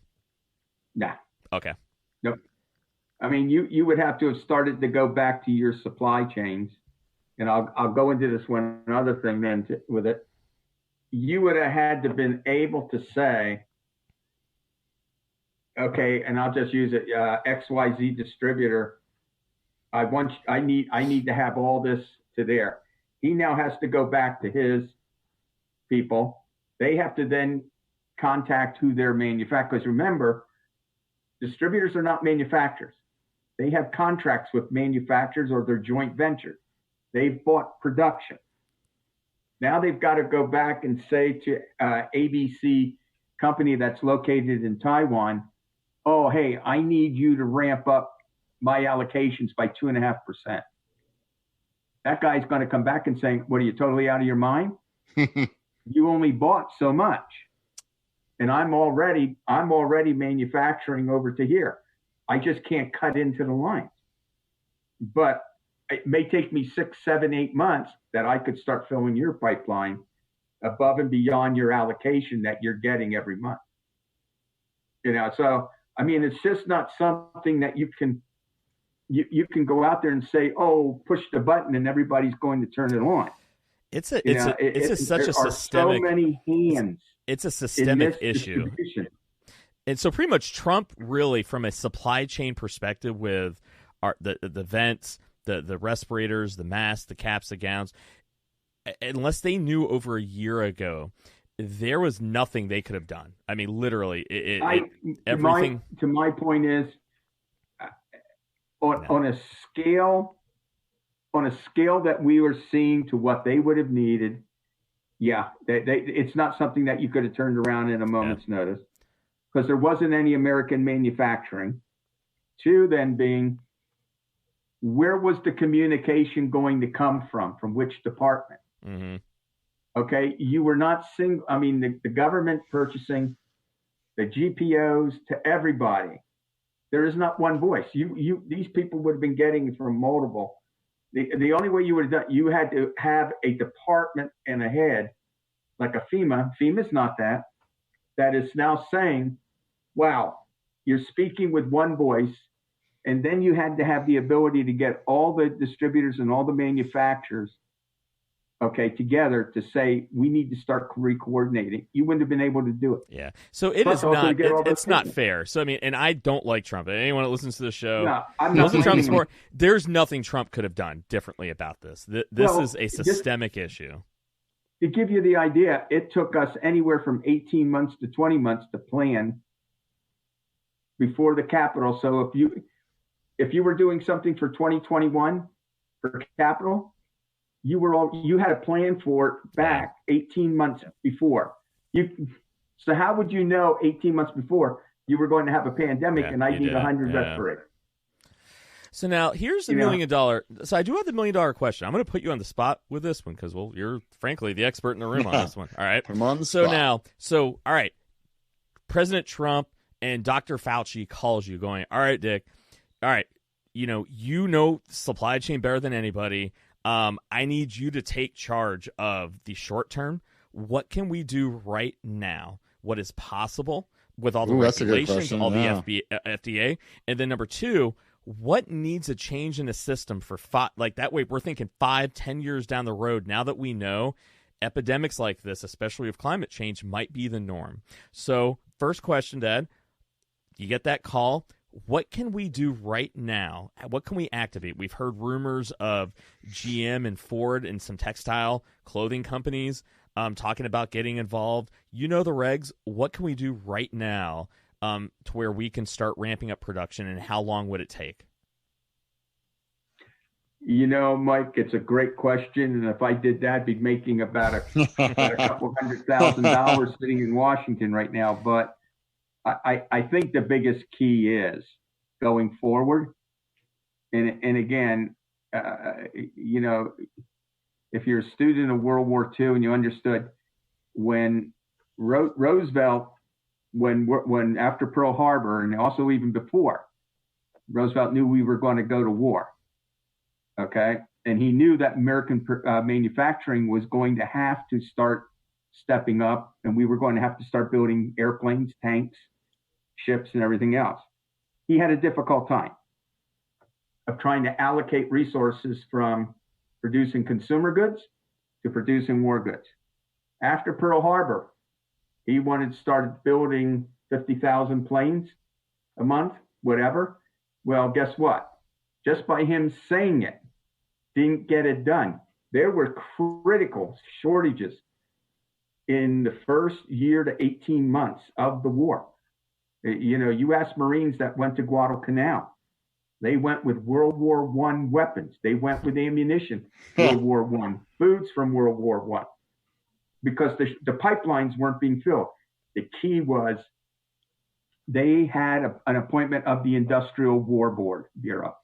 Nah. Okay. Nope. I mean, you would have to have started to go back to your supply chains, and I'll go into this one other thing then with it. You would have had to been able to say, okay, and I'll just use it, XYZ distributor. I need to have all this to there. He now has to go back to his people. They have to then contact who they're manufacturers. Because remember, distributors are not manufacturers. They have contracts with manufacturers or their joint ventures. They've bought production. Now they've got to go back and say to ABC company that's located in Taiwan, oh, hey, I need you to ramp up my allocations by 2.5%. That guy's going to come back and say, what, are you totally out of your mind? You only bought so much. And I'm already manufacturing over to here. I just can't cut into the lines. But it may take me 6, 7, 8 months that I could start filling your pipeline above and beyond your allocation that you're getting every month. So I mean, it's just not something that you can go out there and say, oh, push the button and everybody's going to turn it on. It's such a systemic. So many hands. It's a systemic issue. And so pretty much Trump really, from a supply chain perspective with the vents, the respirators, the masks, the caps, the gowns, unless they knew over a year ago, there was nothing they could have done. I mean, literally, everything. To my point is, on a scale that we were seeing to what they would have needed, it's not something that you could have turned around in a moment's notice. Because there wasn't any American manufacturing. 2, then being, where was the communication going to come from which department? Mm-hmm. Okay, you were not the government purchasing the GPOs to everybody. There is not one voice. These people would have been getting from multiple. The only way you would have done, you had to have a department and a head, like a FEMA. FEMA's not that. That is now saying, wow, you're speaking with one voice, and then you had to have the ability to get all the distributors and all the manufacturers, together to say, we need to start re-coordinating. You wouldn't have been able to do it. Yeah. So it's not fair. So, I mean, and I don't like Trump. Anyone that listens to the show, there's nothing Trump could have done differently about this. This is a systemic issue. To give you the idea, it took us anywhere from 18 months to 20 months to plan before the Capitol. So if you were doing something for 2021 for Capitol, you had a plan for it back 18 months before. So how would you know 18 months before you were going to have a pandemic and I need 100 respirators? So now here's the $1 million. So I do have the $1 million question. I'm going to put you on the spot with this one because, well, you're frankly the expert in the room on this one. All right. I'm on the spot. All right. President Trump and Dr. Fauci calls you going, all right, Dick, all right, you know supply chain better than anybody. I need you to take charge of the short term. What can we do right now? What is possible with all the regulations, all the FDA? And then number two, what needs a change in the system for that way we're thinking 5-10 years down the road, now that we know epidemics like this, especially with climate change, might be the norm. So first question, Dad, you get that call. What can we do right now? What can we activate? We've heard rumors of GM and Ford and some textile clothing companies talking about getting involved. You know the regs. What can we do right now to where we can start ramping up production, and how long would it take? Mike, it's a great question. And if I did that, I'd be making about a couple $100,000 sitting in Washington right now. But I think the biggest key is going forward. And again, if you're a student of World War II and you understood when Roosevelt, when after Pearl Harbor, and also even before, Roosevelt knew we were going to go to war. Okay. And he knew that American manufacturing was going to have to start stepping up, and we were going to have to start building airplanes, tanks, ships, and everything else. He had a difficult time of trying to allocate resources from producing consumer goods to producing war goods. After Pearl Harbor, he wanted to start building 50,000 planes a month, whatever. Well, guess what? Just by him saying it, didn't get it done. There were critical shortages in the first year to 18 months of the war. U.S. Marines that went to Guadalcanal, they went with World War I weapons. They went with ammunition, World War I, foods from World War I, because the pipelines weren't being filled. The key was they had an appointment of the Industrial War Board Bureau.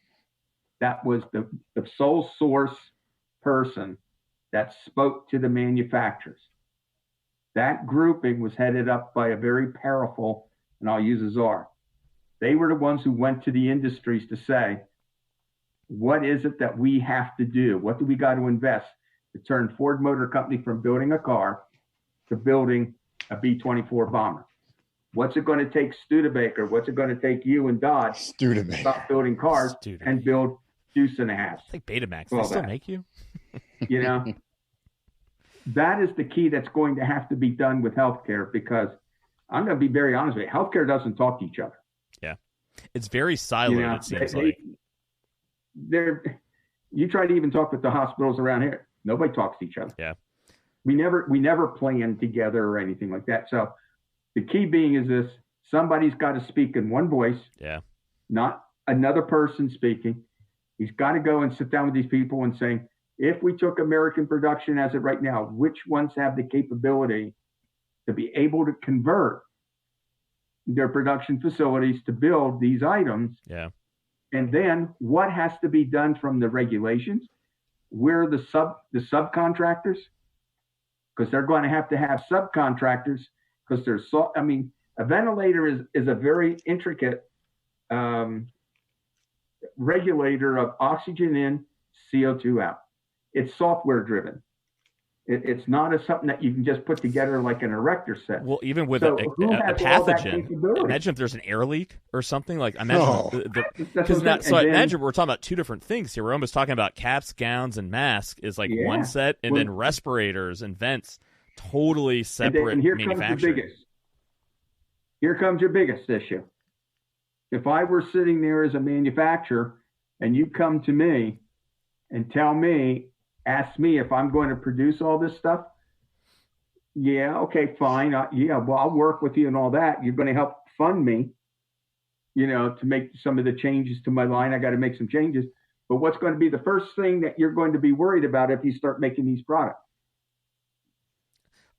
That was the sole source person that spoke to the manufacturers. That grouping was headed up by a very powerful, and I'll use a czar. They were the ones who went to the industries to say, what is it that we have to do? What do we got to invest to turn Ford Motor Company from building a car to building a B-24 bomber? What's it going to take Studebaker? What's it going to take you and Dodge to stop building cars and build Deuce and a Half? I think Betamax, they still make you? That is the key that's going to have to be done with healthcare, because I'm going to be very honest with you, healthcare doesn't talk to each other. Yeah. It's very siloed, it seems like. You try to even talk with the hospitals around here. Nobody talks to each other. Yeah. We never plan together or anything like that. So the key being is this: somebody's got to speak in one voice. Yeah. Not another person speaking. He's got to go and sit down with these people and say, if we took American production as it right now, which ones have the capability to be able to convert their production facilities to build these items? Yeah. And then what has to be done from the regulations? Where the subcontractors? Because they're going to have subcontractors, because a ventilator is a very intricate regulator of oxygen in, CO2 out. It's software driven. It's not something that you can just put together like an erector set. Well, even with a pathogen, imagine if there's an air leak or something. Like, imagine imagine we're talking about two different things here. We're almost talking about caps, gowns, and masks is like one set, and then respirators and vents, totally separate and here manufacturing. Here comes your biggest issue. If I were sitting there as a manufacturer and you come to me and ask me if I'm going to produce all this stuff, yeah, okay, fine. I'll work with you and all that. You're going to help fund me, to make some of the changes to my line. I got to make some changes. But what's going to be the first thing that you're going to be worried about if you start making these products?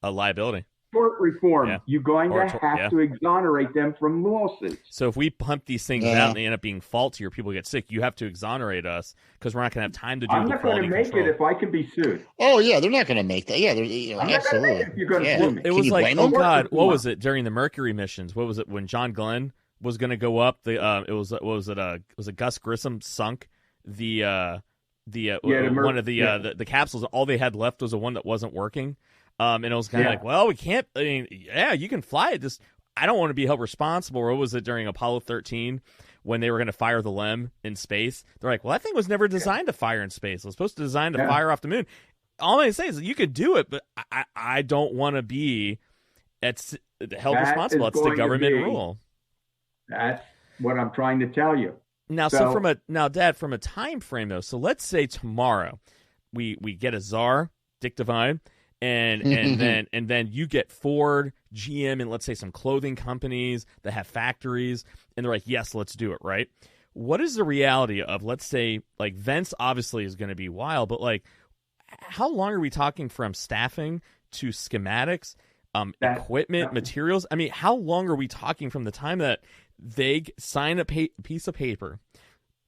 A liability. tort reform. Yeah. You're going to have to exonerate them from lawsuits. So if we pump these things out and they end up being faulty or people get sick, you have to exonerate us because we're not going to have time to do the quality control. I'm not going to make it if I can be sued. Oh, yeah, they're not going to make that. Yeah, absolutely. If you're going to sue me. It was like, oh, God, what was it during the Mercury missions? What was it when John Glenn was going to go up? Was it Gus Grissom sunk one of the capsules, and all they had left was the one that wasn't working. And it was kind of like, well, we can't. I mean, yeah, you can fly it. Just I don't want to be held responsible. Or was it during Apollo 13 when they were going to fire the LEM in space? They're like, well, that thing was never designed to fire in space. It was supposed to design to fire off the moon. All I say is that you could do it, but I don't want to be held responsible. It's the government rule. That's what I'm trying to tell you. Now, Dad, from a time frame though, so let's say tomorrow we get a czar, Dick DeVine, and then you get Ford, GM, and let's say some clothing companies that have factories, and they're like, yes, let's do it, right? What is the reality of, let's say, like Vents obviously is going to be wild, but like, how long are we talking from staffing to schematics, equipment, materials? I mean, how long are we talking from the time that they sign a piece of paper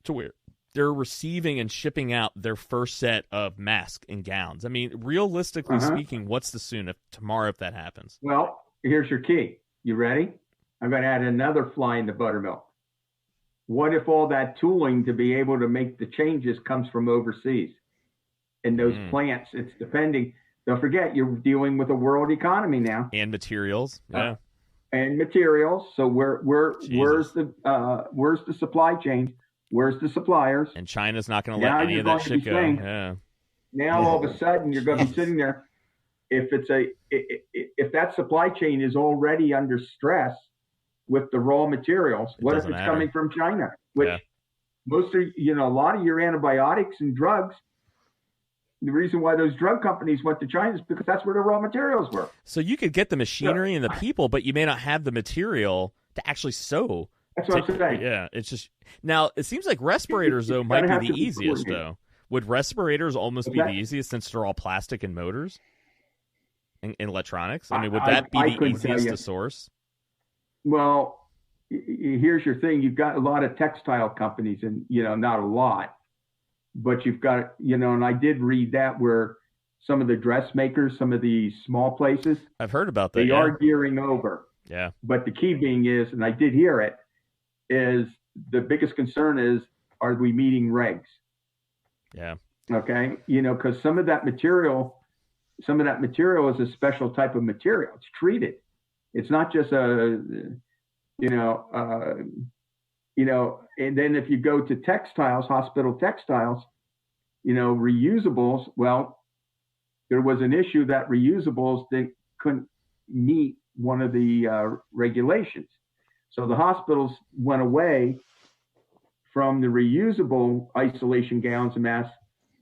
to where they're receiving and shipping out their first set of masks and gowns? I mean, realistically speaking, what's the soon if that happens? Well, here's your key. You ready? I'm going to add another fly in the buttermilk. What if all that tooling to be able to make the changes comes from overseas? In those plants, it's depending. Don't forget, you're dealing with a world economy now. And materials, and materials. So where's the supply chain? Where's the suppliers? And China's not going to let any of that shit go. Now all of a sudden you're going to be sitting there. If that supply chain is already under stress with the raw materials, what if it's coming from China? Which most of a lot of your antibiotics and drugs. The reason why those drug companies went to China is because that's where the raw materials were. So you could get the machinery and the people, but you may not have the material to actually sew. That's what I'm saying. Yeah, it's just now. It seems like respirators though might be the easiest though. Would respirators almost be the easiest since they're all plastic and motors and electronics? I mean, would that be the easiest to source? Well, here's your thing: you've got a lot of textile companies, and not a lot. But you've got, and I did read that where some of the dressmakers, some of the small places, I've heard about that. They are gearing over. Yeah. But the key being is, and I did hear it, is the biggest concern is, are we meeting regs? Yeah. Okay. Because some of that material is a special type of material. It's treated. It's not just and then if you go to textiles, hospital textiles, reusables, well, there was an issue that reusables couldn't meet one of the regulations. So the hospitals went away from the reusable isolation gowns and masks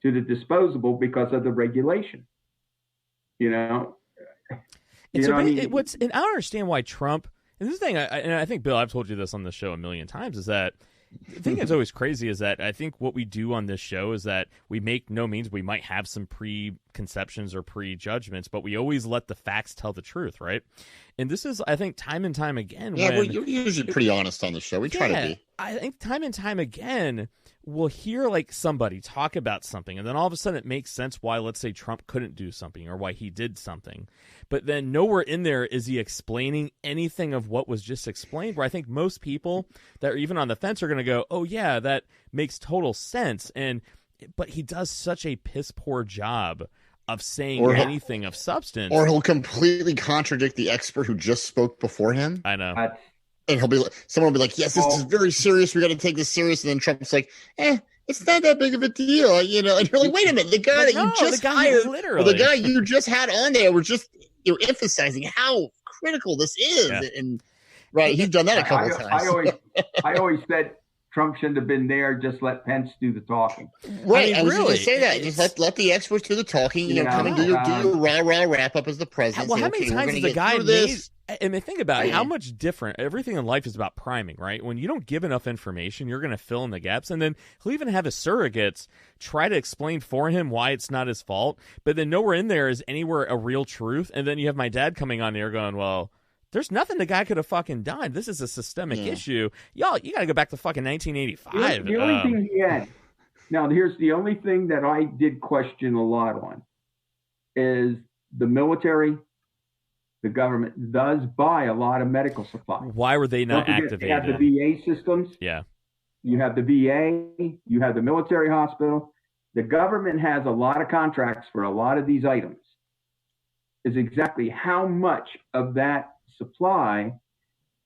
to the disposable because of the regulation. And I don't understand why Trump. And this thing, and I think, Bill, I've told you this on the show a million times, is that the thing that's always crazy is that I think what we do on this show is that we make no means we might have some preconceptions or prejudgments, but we always let the facts tell the truth, right? And this is, I think, time and time again. Yeah, you're usually pretty honest on the show. We try to be. I think time and time again, we'll hear like somebody talk about something, and then all of a sudden it makes sense why, let's say, Trump couldn't do something or why he did something. But then nowhere in there is he explaining anything of what was just explained, where I think most people that are even on the fence are going to go, oh, yeah, that makes total sense. But he does such a piss poor job of saying anything of substance. Or he'll completely contradict the expert who just spoke before him. I know. And someone will be like, yes, this is very serious. We got to take this serious. And then Trump's like, it's not that big of a deal, And you're like, wait a minute, the guy that you just hired, or the guy you just had on there, you're emphasizing how critical this is. Yeah. And right, he's done that a couple of times. I always said Trump shouldn't have been there. Just let Pence do the talking. Right, I was really, going to say that. Just let the experts do the talking. Come and do your rah-rah wrap-up as the president. Well, how many times has the guy made... I mean, think about it. How much different... Everything in life is about priming, right? When you don't give enough information, you're going to fill in the gaps. And then he'll even have his surrogates try to explain for him why it's not his fault. But then nowhere in there is anywhere a real truth. And then you have my dad coming on there going, well... There's nothing the guy could have fucking done. This is a systemic issue. Y'all, you got to go back to fucking 1985. The only thing he had. Now, here's the only thing that I did question a lot on is the military, the government does buy a lot of medical supplies. Why were they not activated? You have the VA systems. Yeah. You have the VA. You have the military hospital. The government has a lot of contracts for a lot of these items. Is exactly how much of that supply,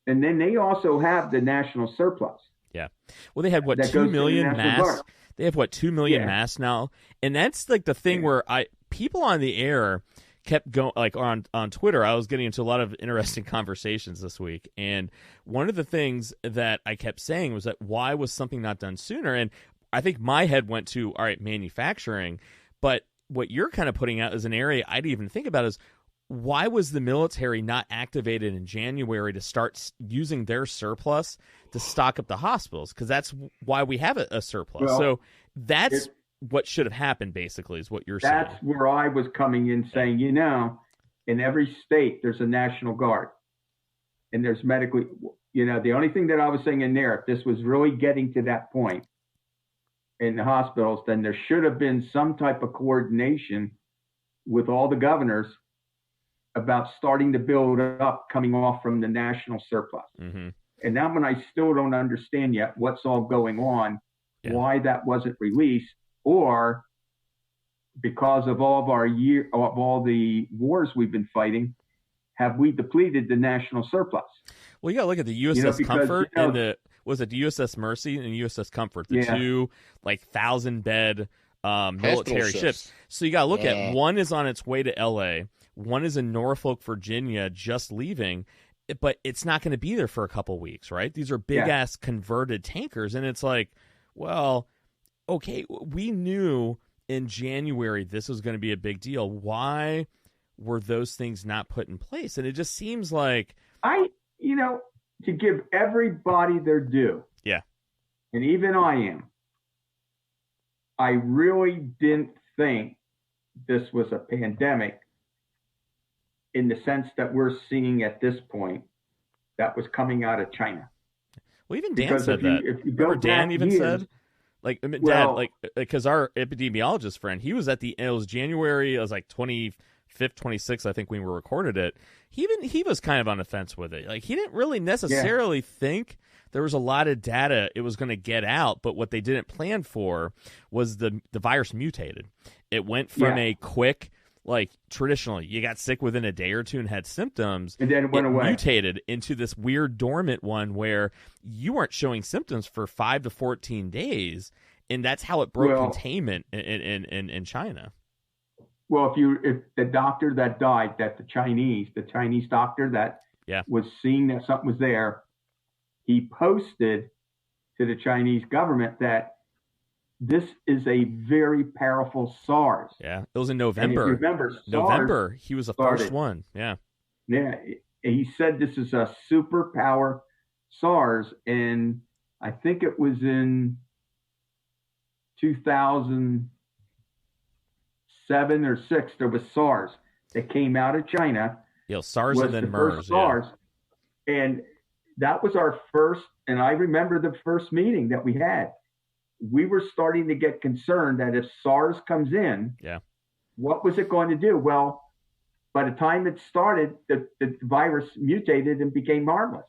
and then they also have the national surplus. Yeah. Well, they had 2 million masks. They have 2 million masks now, and that's like the thing where people on the air kept going, like on Twitter. I was getting into a lot of interesting conversations this week, and one of the things that I kept saying was that why was something not done sooner? And I think my head went to manufacturing, but what you're kind of putting out is an area I didn't even think about is why was the military not activated in January to start using their surplus to stock up the hospitals? Because that's why we have a surplus. Well, so that's what should have happened, basically, is what you're saying. That's where I was coming in saying, in every state, there's a National Guard. And there's medically, the only thing that I was saying in there, if this was really getting to that point in the hospitals, then there should have been some type of coordination with all the governors about starting to build up coming off from the national surplus. Mm-hmm. And that one I still don't understand yet what's all going on, why that wasn't released, or because of all the wars we've been fighting, have we depleted the national surplus? Well, you got to look at the USS Comfort and the USS Mercy and USS Comfort, the two 1,000-bed military ships. So you got to look at one is on its way to LA. One is in Norfolk, Virginia, just leaving, but it's not going to be there for a couple weeks, right? These are big-ass converted tankers, and it's like, well, okay, we knew in January this was going to be a big deal. Why were those things not put in place? And it just seems like... to give everybody their due. Yeah. And even I really didn't think this was a pandemic in the sense that we're seeing at this point that was coming out of China. Well, even Dan said that. Remember Dan even said, because our epidemiologist friend, he was it was January, it was 25th, 26th, I think, when we recorded it. He was kind of on the fence with it. He didn't really necessarily think there was a lot of data it was going to get out, but what they didn't plan for was the virus mutated. It went from a quick... traditionally, you got sick within a day or two and had symptoms, and then it went away. Mutated into this weird dormant one where you weren't showing symptoms for 5 to 14 days, and that's how it broke containment in China. Well, if the doctor that died, the Chinese doctor that was seeing that something was there, he posted to the Chinese government that this is a very powerful SARS. Yeah, it was in November. And if you remember, he was the first one. Yeah. Yeah, he said this is a superpower SARS, and I think it was in 2007 or 6. There was SARS that came out of China. Yeah, SARS and then MERS. SARS, and that was our first. And I remember the first meeting that we had. We were starting to get concerned that if SARS comes in, what was it going to do? Well, by the time it started, the virus mutated and became harmless.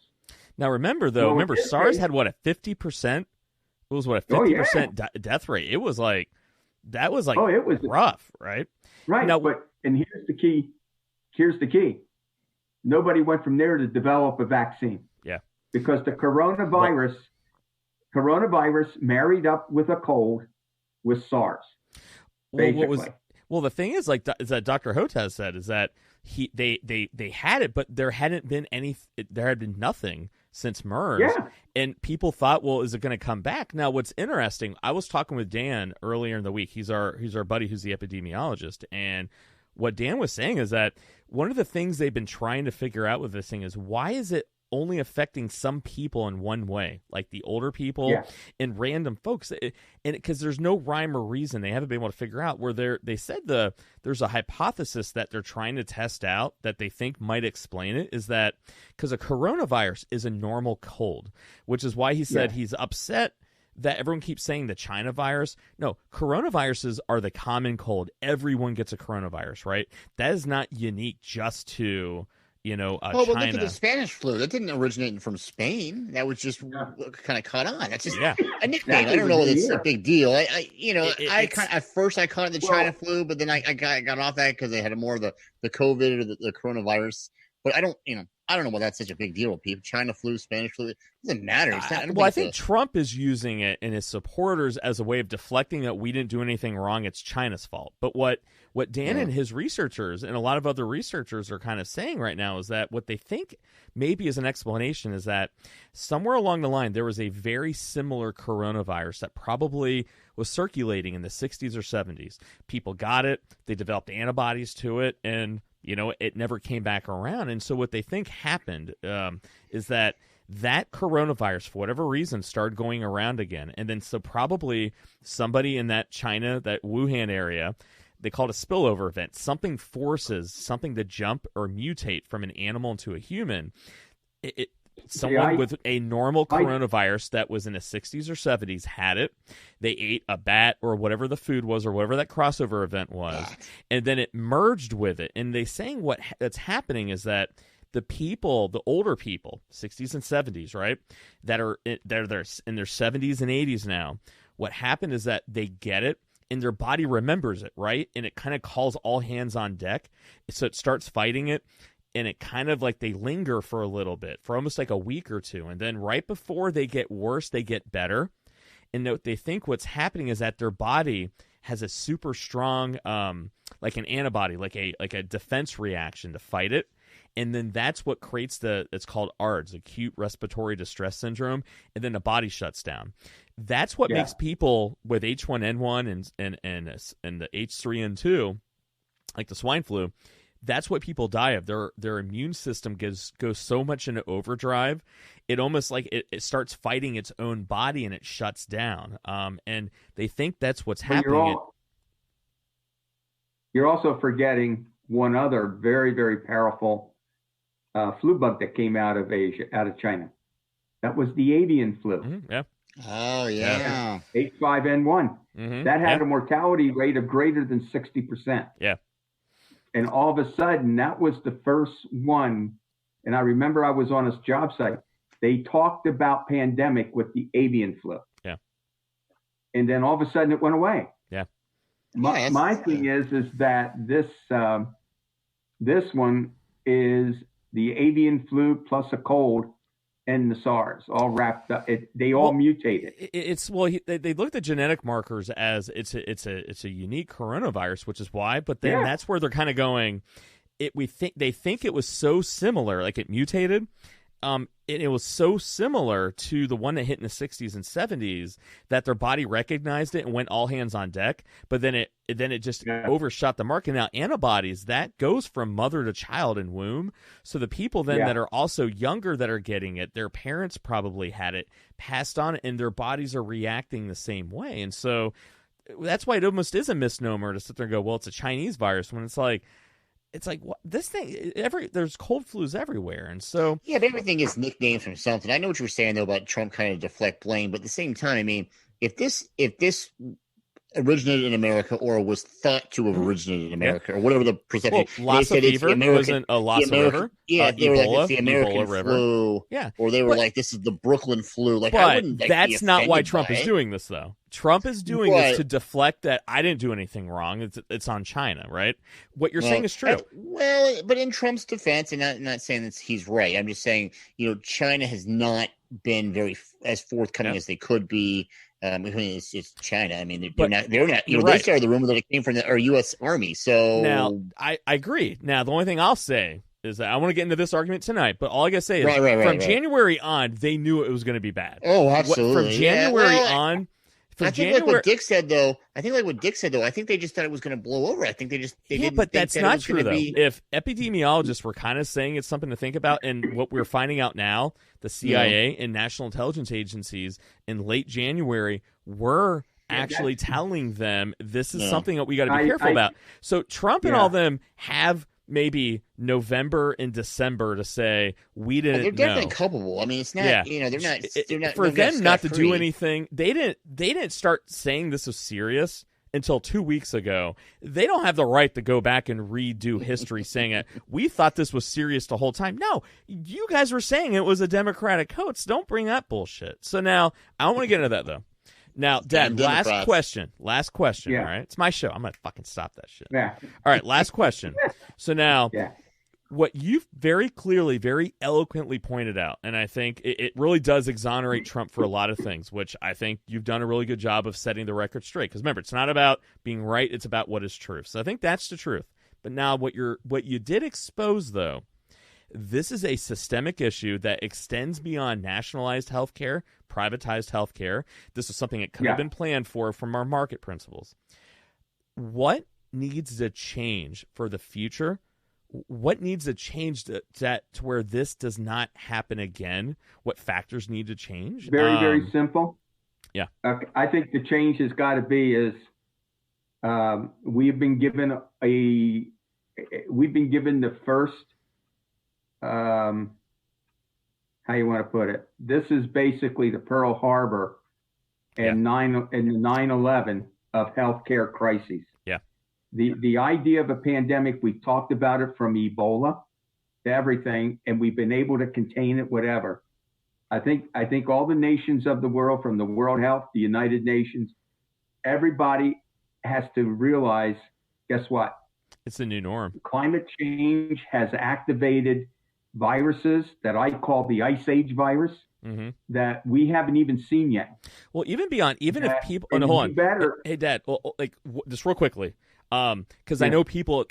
Now, remember, SARS had a 50%? It was a 50% death rate. It was it was rough, right? Right. Now, and here's the key. Nobody went from there to develop a vaccine. Yeah. Because the coronavirus married up with a cold with SARS. Well, the thing is, that Dr. Hotez said is that they had it, but there had been nothing since MERS, and people thought, well, is it going to come back? Now, what's interesting, I was talking with Dan earlier in the week. He's our buddy who's the epidemiologist, and what Dan was saying is that one of the things they've been trying to figure out with this thing is, why is it only affecting some people in one way, like the older people and random folks, and because there's no rhyme or reason, they haven't been able to figure out. Where they said there's a hypothesis that they're trying to test out that they think might explain it, is that because a coronavirus is a normal cold, which is why he said he's upset that everyone keeps saying the China virus. No, coronaviruses are the common cold. Everyone gets a coronavirus, right? That is not unique just to China. But look at the Spanish flu. That didn't originate from Spain. That was just kind of caught on. That's just a nickname. I don't know whether it's a big deal. At first I caught it the China flu, but then I got off that because they had more of the COVID or the coronavirus. But I don't know why that's such a big deal with people. China flu, Spanish flu, it doesn't matter. I think Trump is using it and his supporters as a way of deflecting that we didn't do anything wrong. It's China's fault. But what Dan and his researchers and a lot of other researchers are kind of saying right now is that what they think maybe is an explanation is that somewhere along the line there was a very similar coronavirus that probably was circulating in the 60s or 70s. People got it. They developed antibodies to it, and it never came back around. And so what they think happened is that coronavirus, for whatever reason, started going around again. And then so probably somebody in that China, that Wuhan area, they call it a spillover event. Something forces something to jump or mutate from an animal into a human. Someone with a normal coronavirus that was in the 60s or 70s had it. They ate a bat or whatever the food was or whatever that crossover event was, and then it merged with it. And they're saying that's happening is that the older people, 60s and 70s, right, they're in their 70s and 80s now, what happened is that they get it, and their body remembers it, right? And it kind of calls all hands on deck. So it starts fighting it. And it kind of like they linger for a little bit, for almost like a week or two. And then right before they get worse, they get better. And they think what's happening is that their body has a super strong, like an antibody, like a defense reaction to fight it. And then that's what creates it's called ARDS, acute respiratory distress syndrome. And then the body shuts down. That's what makes people with H1N1 and the H3N2, like the swine flu, that's what people die of. Their immune system goes so much into overdrive, it almost like it starts fighting its own body and it shuts down. And they think that's what's happening. You're also forgetting one other very, very powerful flu bug that came out of China. That was the avian flu. Mm-hmm, yeah. Oh, yeah. H5N1. Mm-hmm, that had a mortality rate of greater than 60%. Yeah. And all of a sudden, that was the first one. And I remember I was on a job site. They talked about pandemic with the avian flu. Yeah. And then all of a sudden, it went away. Yeah. My thing is that this one is the avian flu plus a cold and the SARS all wrapped up. They all mutated. They looked at genetic markers as it's a unique coronavirus, which is why. But then that's where they're kind of going. They think it was so similar, like it mutated. It was so similar to the one that hit in the 60s and 70s that their body recognized it and went all hands on deck. But then it just overshot the mark. And now antibodies, that goes from mother to child in womb. So the people then that are also younger that are getting it, their parents probably had it, passed on it, and their bodies are reacting the same way. And so that's why it almost is a misnomer to sit there and go, well, it's a Chinese virus, when it's like what, this thing, there's cold flus everywhere. And so but everything is nicknamed from something. I know what you were saying though about Trump kind of deflect blame, but at the same time, I mean, if this originated in America or was thought to have originated in America or whatever the perception. Well, Lassa fever wasn't a Lassa river. Yeah, they were like, it's the American Ebola flu. River. Yeah. Or they were like, this is the Brooklyn flu. Like, but I wouldn't that's not why Trump is doing this, though. Trump is doing this to deflect that I didn't do anything wrong. It's on China, right? What you're saying is true. But in Trump's defense, and I'm not saying that he's right. I'm just saying, China has not been very as forthcoming as they could be. I mean, it's China. I mean, But they're not. You you're know, they right. started the rumor that it came from our U.S. Army. So Now, I agree. Now, the only thing I'll say is that I want to get into this argument tonight, but all I gotta say is from January on, they knew it was going to be bad. Oh, absolutely. From January on. I think like what Dick said though. I think they just thought it was going to blow over. I think they didn't. But think that's that not it was true though. be... If epidemiologists were kind of saying it's something to think about, and what we're finding out now, the CIA and national intelligence agencies in late January were actually telling them this is something that we got to be careful about. So Trump and all them have maybe November and December to say we didn't. They're definitely culpable. I mean, it's not. You know, they're not for them not to do anything. They didn't start saying this was serious until 2 weeks ago. They don't have the right to go back and redo history saying it. We thought this was serious the whole time. No, you guys were saying it was a Democratic hoax. Don't bring that bullshit. So now I don't want to get into that though. Now, Dad, last question. All right? It's my show. I'm going to fucking stop that shit. Yeah. All right, last question. So now, what you've very clearly, very eloquently pointed out, and I think it really does exonerate Trump for a lot of things, which I think you've done a really good job of setting the record straight. Because remember, it's not about being right, it's about what is truth. So I think that's the truth. But now what you did expose, though, this is a systemic issue that extends beyond nationalized healthcare, privatized healthcare. This is something that could have been planned for from our market principles. What needs to change for the future? What needs to change to where this does not happen again? What factors need to change? Very simple. Yeah. I think the change has got to be is we've been given the first. How you want to put it? This is basically the Pearl Harbor and the 9/11 of healthcare crises. Yeah. The idea of a pandemic, we've talked about it from Ebola to everything, and we've been able to contain it, whatever. I think all the nations of the world, from the World Health, the United Nations, everybody has to realize, guess what? It's the new norm. Climate change has activated viruses that I call the Ice Age virus that we haven't even seen yet. Well, even beyond, even if people, hold on. Hey, Dad, just real quickly, because I know people,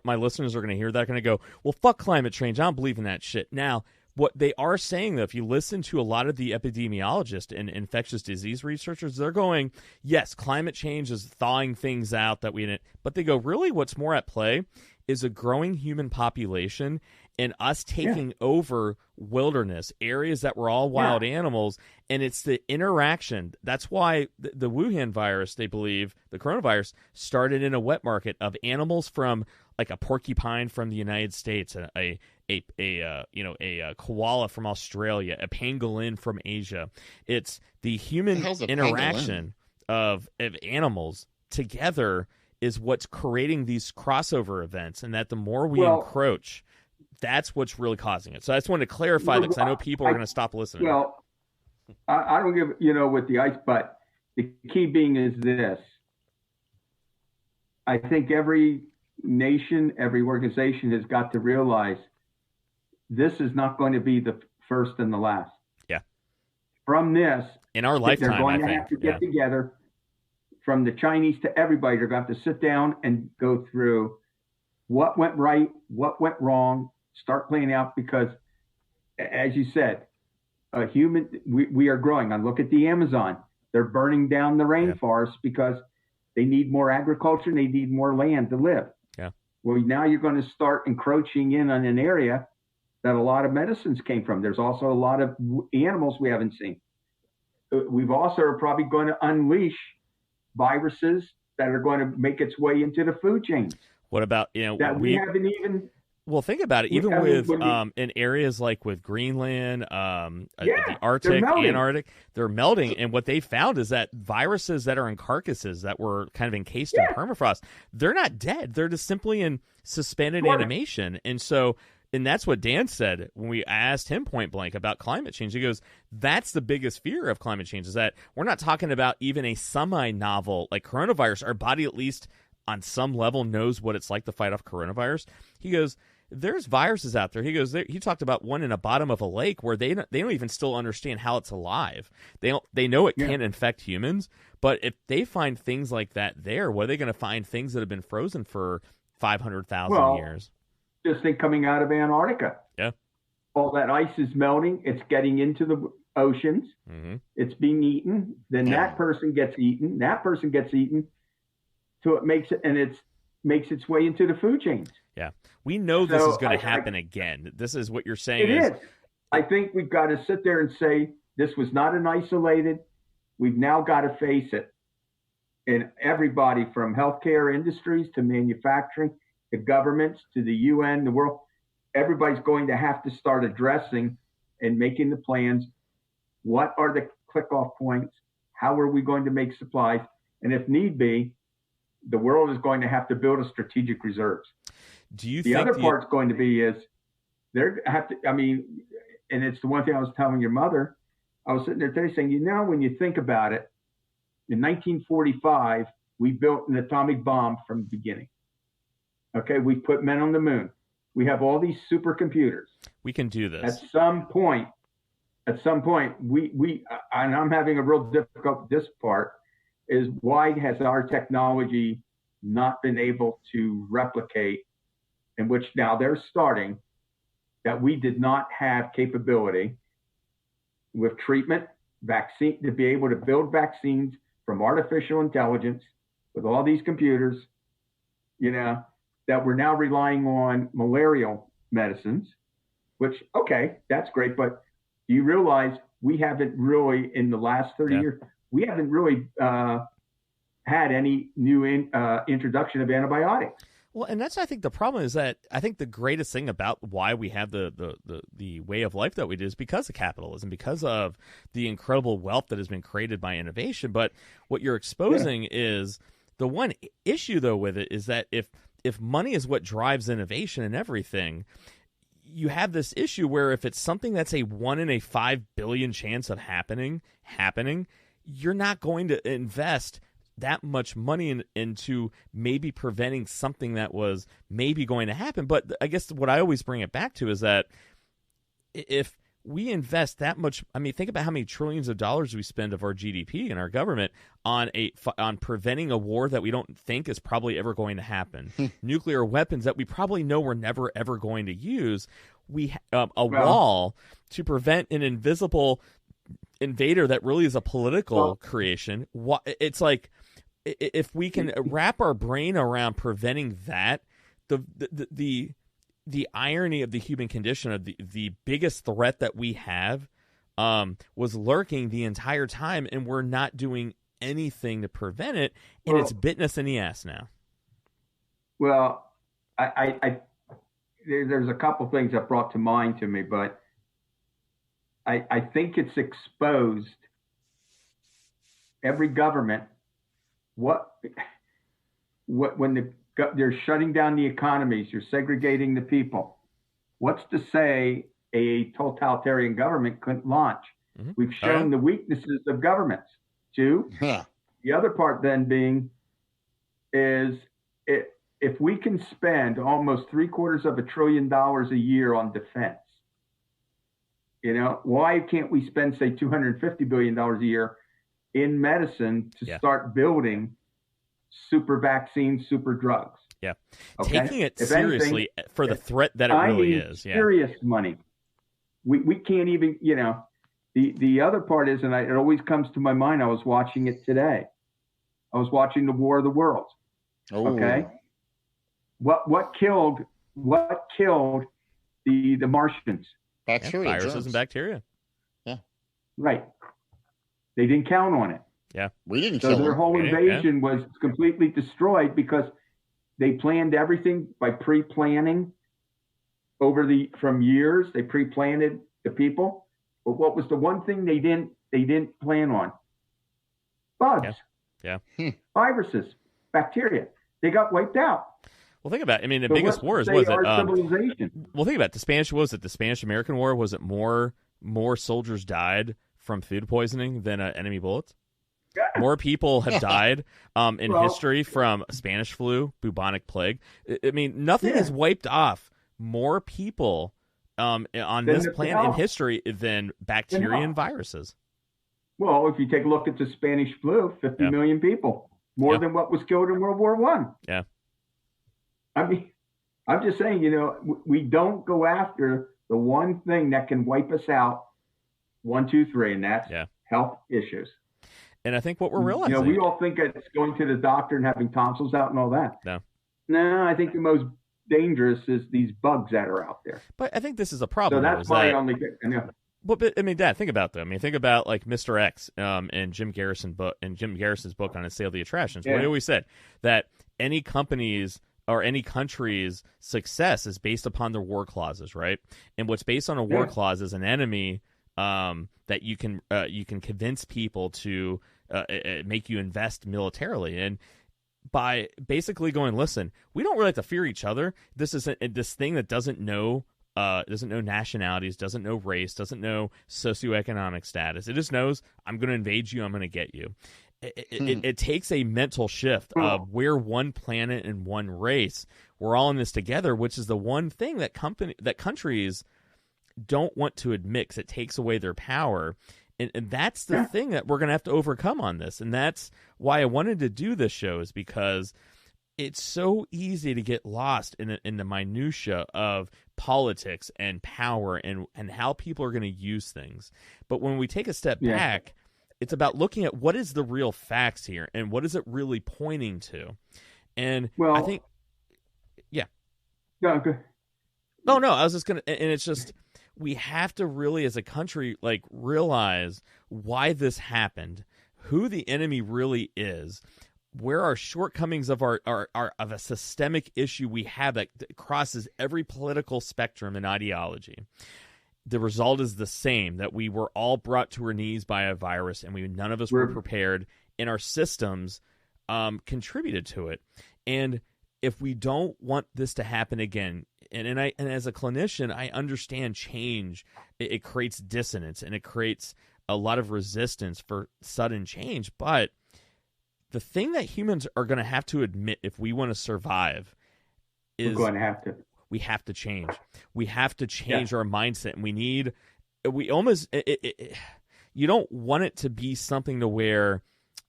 my listeners are going to hear that, going to go, well, fuck climate change. I don't believe in that shit. Now, what they are saying, though, if you listen to a lot of the epidemiologists and infectious disease researchers, they're going, yes, climate change is thawing things out that we didn't. But they go, really, what's more at play is a growing human population and us taking over wilderness, areas that were all wild animals. And it's the interaction. That's why the Wuhan virus, they believe, the coronavirus, started in a wet market of animals from, like, a porcupine from the United States, a koala from Australia, a pangolin from Asia. It's the human interaction of animals together is what's creating these crossover events, and that the more we encroach, that's what's really causing it. So I just wanted to clarify that, because I know people are going to stop listening. Well, I don't give, with the ice, but the key being is this. I think every nation, every organization has got to realize this is not going to be the first and the last. Yeah. From this, in our lifetime, they're going to have to get together. From the Chinese to everybody, they're going to have to sit down and go through what went right, what went wrong, start playing out, because, as you said, we are growing. And look at the Amazon. They're burning down the rainforest because they need more agriculture and they need more land to live. Yeah. Well, now you're going to start encroaching in on an area that a lot of medicines came from. There's also a lot of animals we haven't seen. We've also are probably going to unleash viruses that are going to make its way into the food chain. What about, that we haven't even... Well, think about it. Even with in areas like with Greenland, the Arctic, Antarctic, they're melting. And what they found is that viruses that are in carcasses that were kind of encased in permafrost, they're not dead. They're just simply in suspended animation. And so, and that's what Dan said when we asked him point blank about climate change. He goes, that's the biggest fear of climate change, is that we're not talking about even a semi-novel like coronavirus. Our body, at least on some level, knows what it's like to fight off coronavirus. He goes, there's viruses out there. He goes, he talked about one in the bottom of a lake where they don't even still understand how it's alive. They know it can't infect humans, but if they find things like that there, what are they going to find? Things that have been frozen for 500,000 years. Just think coming out of Antarctica. Yeah. All that ice is melting. It's getting into the oceans. Mm-hmm. It's being eaten. Then that person gets eaten. That person gets eaten. So it makes its way into the food chains. Yeah. We know this is going to happen again. This is what you're saying. It is. I think we've got to sit there and say, this was not an isolated. We've now got to face it. And everybody from healthcare industries to manufacturing, the governments to the UN, the world, everybody's going to have to start addressing and making the plans. What are the click-off points? How are we going to make supplies? And if need be, the world is going to have to build a strategic reserves. Do you the think other part's going to be is they're have to, I mean, and it's the one thing I was telling your mother. I was sitting there today saying, when you think about it, in 1945, we built an atomic bomb from the beginning. Okay, we put men on the moon. We have all these supercomputers. We can do this. At some point, we and I'm having a real difficult this part is why has our technology not been able to replicate, in which now they're starting, that we did not have capability with treatment, vaccine, to be able to build vaccines from artificial intelligence with all these computers, that we're now relying on malarial medicines, which, okay, that's great. But do you realize we haven't really, in the last 30 years, we haven't really had any new introduction of antibiotics. Well, and that's, I think, the problem is that I think the greatest thing about why we have the way of life that we do is because of capitalism, because of the incredible wealth that has been created by innovation. But what you're exposing is the one issue, though, with it is that if money is what drives innovation and everything, you have this issue where if it's something that's a 1 in a 5 billion chance of happening, you're not going to invest that much money into maybe preventing something that was maybe going to happen. But I guess what I always bring it back to is that if we invest that much, I mean, think about how many trillions of dollars we spend of our GDP in our government on preventing a war that we don't think is probably ever going to happen, nuclear weapons that we probably know we're never ever going to use. We wall to prevent an invisible invader that really is a political creation. It's like, if we can wrap our brain around preventing that, the irony of the human condition, of the biggest threat that we have, was lurking the entire time, and we're not doing anything to prevent it, and it's bitten us in the ass now. Well, there's a couple things that brought to mind to me, but I think it's exposed every government when they're shutting down the economies, you're segregating the people. What's to say a totalitarian government couldn't launch? Mm-hmm. We've shown the weaknesses of governments. Two, the other part then being is if we can spend almost $750 billion a year on defense, why can't we spend, say, $250 billion a year in medicine to start building super vaccines, super drugs? Yeah. Okay? Taking it seriously for the threat that it really is. Yeah. Serious money. We can't even, the other part is, and it always comes to my mind, I was watching it today. I was watching the War of the Worlds. Oh. Okay. What killed the Martians? Bacteria. Viruses and bacteria. Yeah. Right. They didn't count on it. Yeah. We didn't kill them. So their whole invasion was completely destroyed because they planned everything by pre-planning from years. They pre-planted the people. But what was the one thing they didn't plan on? Bugs. Yeah. Viruses, bacteria. They got wiped out. Well, think about it. I mean, the biggest wars was it? Civilization. Well, think about it. The Spanish-American War. Was it more soldiers died from food poisoning than enemy bullets? Yeah. More people have died in history from Spanish flu, bubonic plague. I mean, nothing is wiped off more people on Then this the planet in health. history than bacteria and viruses. Well, if you take a look at the Spanish flu, 50 Yeah. million people, more Yeah. than what was killed in World War One. Yeah. I mean, I'm just saying, we don't go after the one thing that can wipe us out, 1, 2, 3, and that's health issues. And I think what we're realizing, we all think it's going to the doctor and having tonsils out and all that. No, I think the most dangerous is these bugs that are out there. But I think this is a problem. So that's my only. But I mean, Dad, think about them. I mean, think about like Mr. X and Jim Garrison's book on A Sale of the Attractions. What he always said that any company's or any country's success is based upon their war clauses, right? And what's based on a war clause is an enemy that you can convince people to make you invest militarily. And by basically going, listen, we don't really have to fear each other. This is this thing that doesn't know nationalities, doesn't know race, doesn't know socioeconomic status. It just knows I'm going to invade you. I'm going to get you. It takes a mental shift of we're one planet and one race. We're all in this together, which is the one thing that countries don't want to admit because it takes away their power. And that's the thing that we're going to have to overcome on this. And that's why I wanted to do this show, is because it's so easy to get lost in the minutia of politics and power and how people are going to use things. But when we take a step back, it's about looking at what is the real facts here and what is it really pointing to. And I think, No, good. Oh, no, I was just going to, and it's just, we have to really, as a country, like realize why this happened, who the enemy really is, where our shortcomings of our of a systemic issue we have that crosses every political spectrum and ideology. The result is the same, that we were all brought to our knees by a virus, and none of us were prepared, and our systems contributed to it. And if we don't want this to happen again, and as a clinician, I understand change. It creates dissonance, and it creates a lot of resistance for sudden change. But the thing that humans are going to have to admit if we want to survive is we're going to have to. We have to change. We have to change our mindset, and you don't want it to be something to where,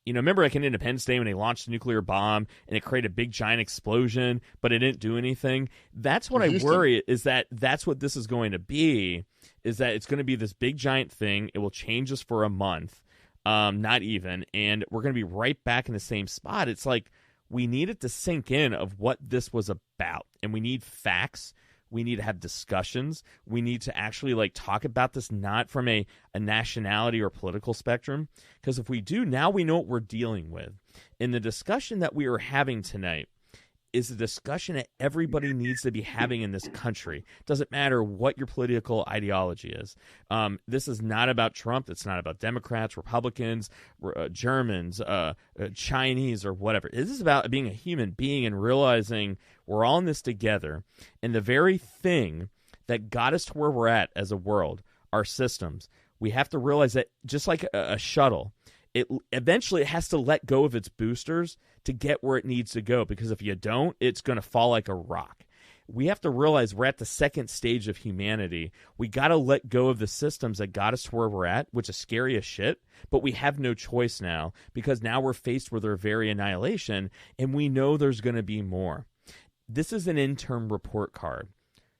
remember like in Independence Day when they launched a nuclear bomb and it created a big giant explosion, but it didn't do anything. That's what I worry, is that that's what this is going to be, is that it's going to be this big giant thing. It will change us for a month, not even, and we're going to be right back in the same spot. It's like, we need it to sink in of what this was about, and we need facts. We need to have discussions. We need to actually talk about this not from a nationality or political spectrum, because if we do, now we know what we're dealing with. And the discussion that we are having tonight is a discussion that everybody needs to be having in this country. Doesn't matter what your political ideology is. This is not about Trump. It's not about Democrats, Republicans, Germans, Chinese, or whatever. This is about being a human being and realizing we're all in this together. And the very thing that got us to where we're at as a world, our systems, we have to realize that just like a shuttle, it eventually has to let go of its boosters to get where it needs to go, because if you don't, it's going to fall like a rock. We have to realize we're at the second stage of humanity. We got to let go of the systems that got us to where we're at, which is scary as shit, but we have no choice now, because now we're faced with their very annihilation, and we know there's going to be more. This is an interim report card.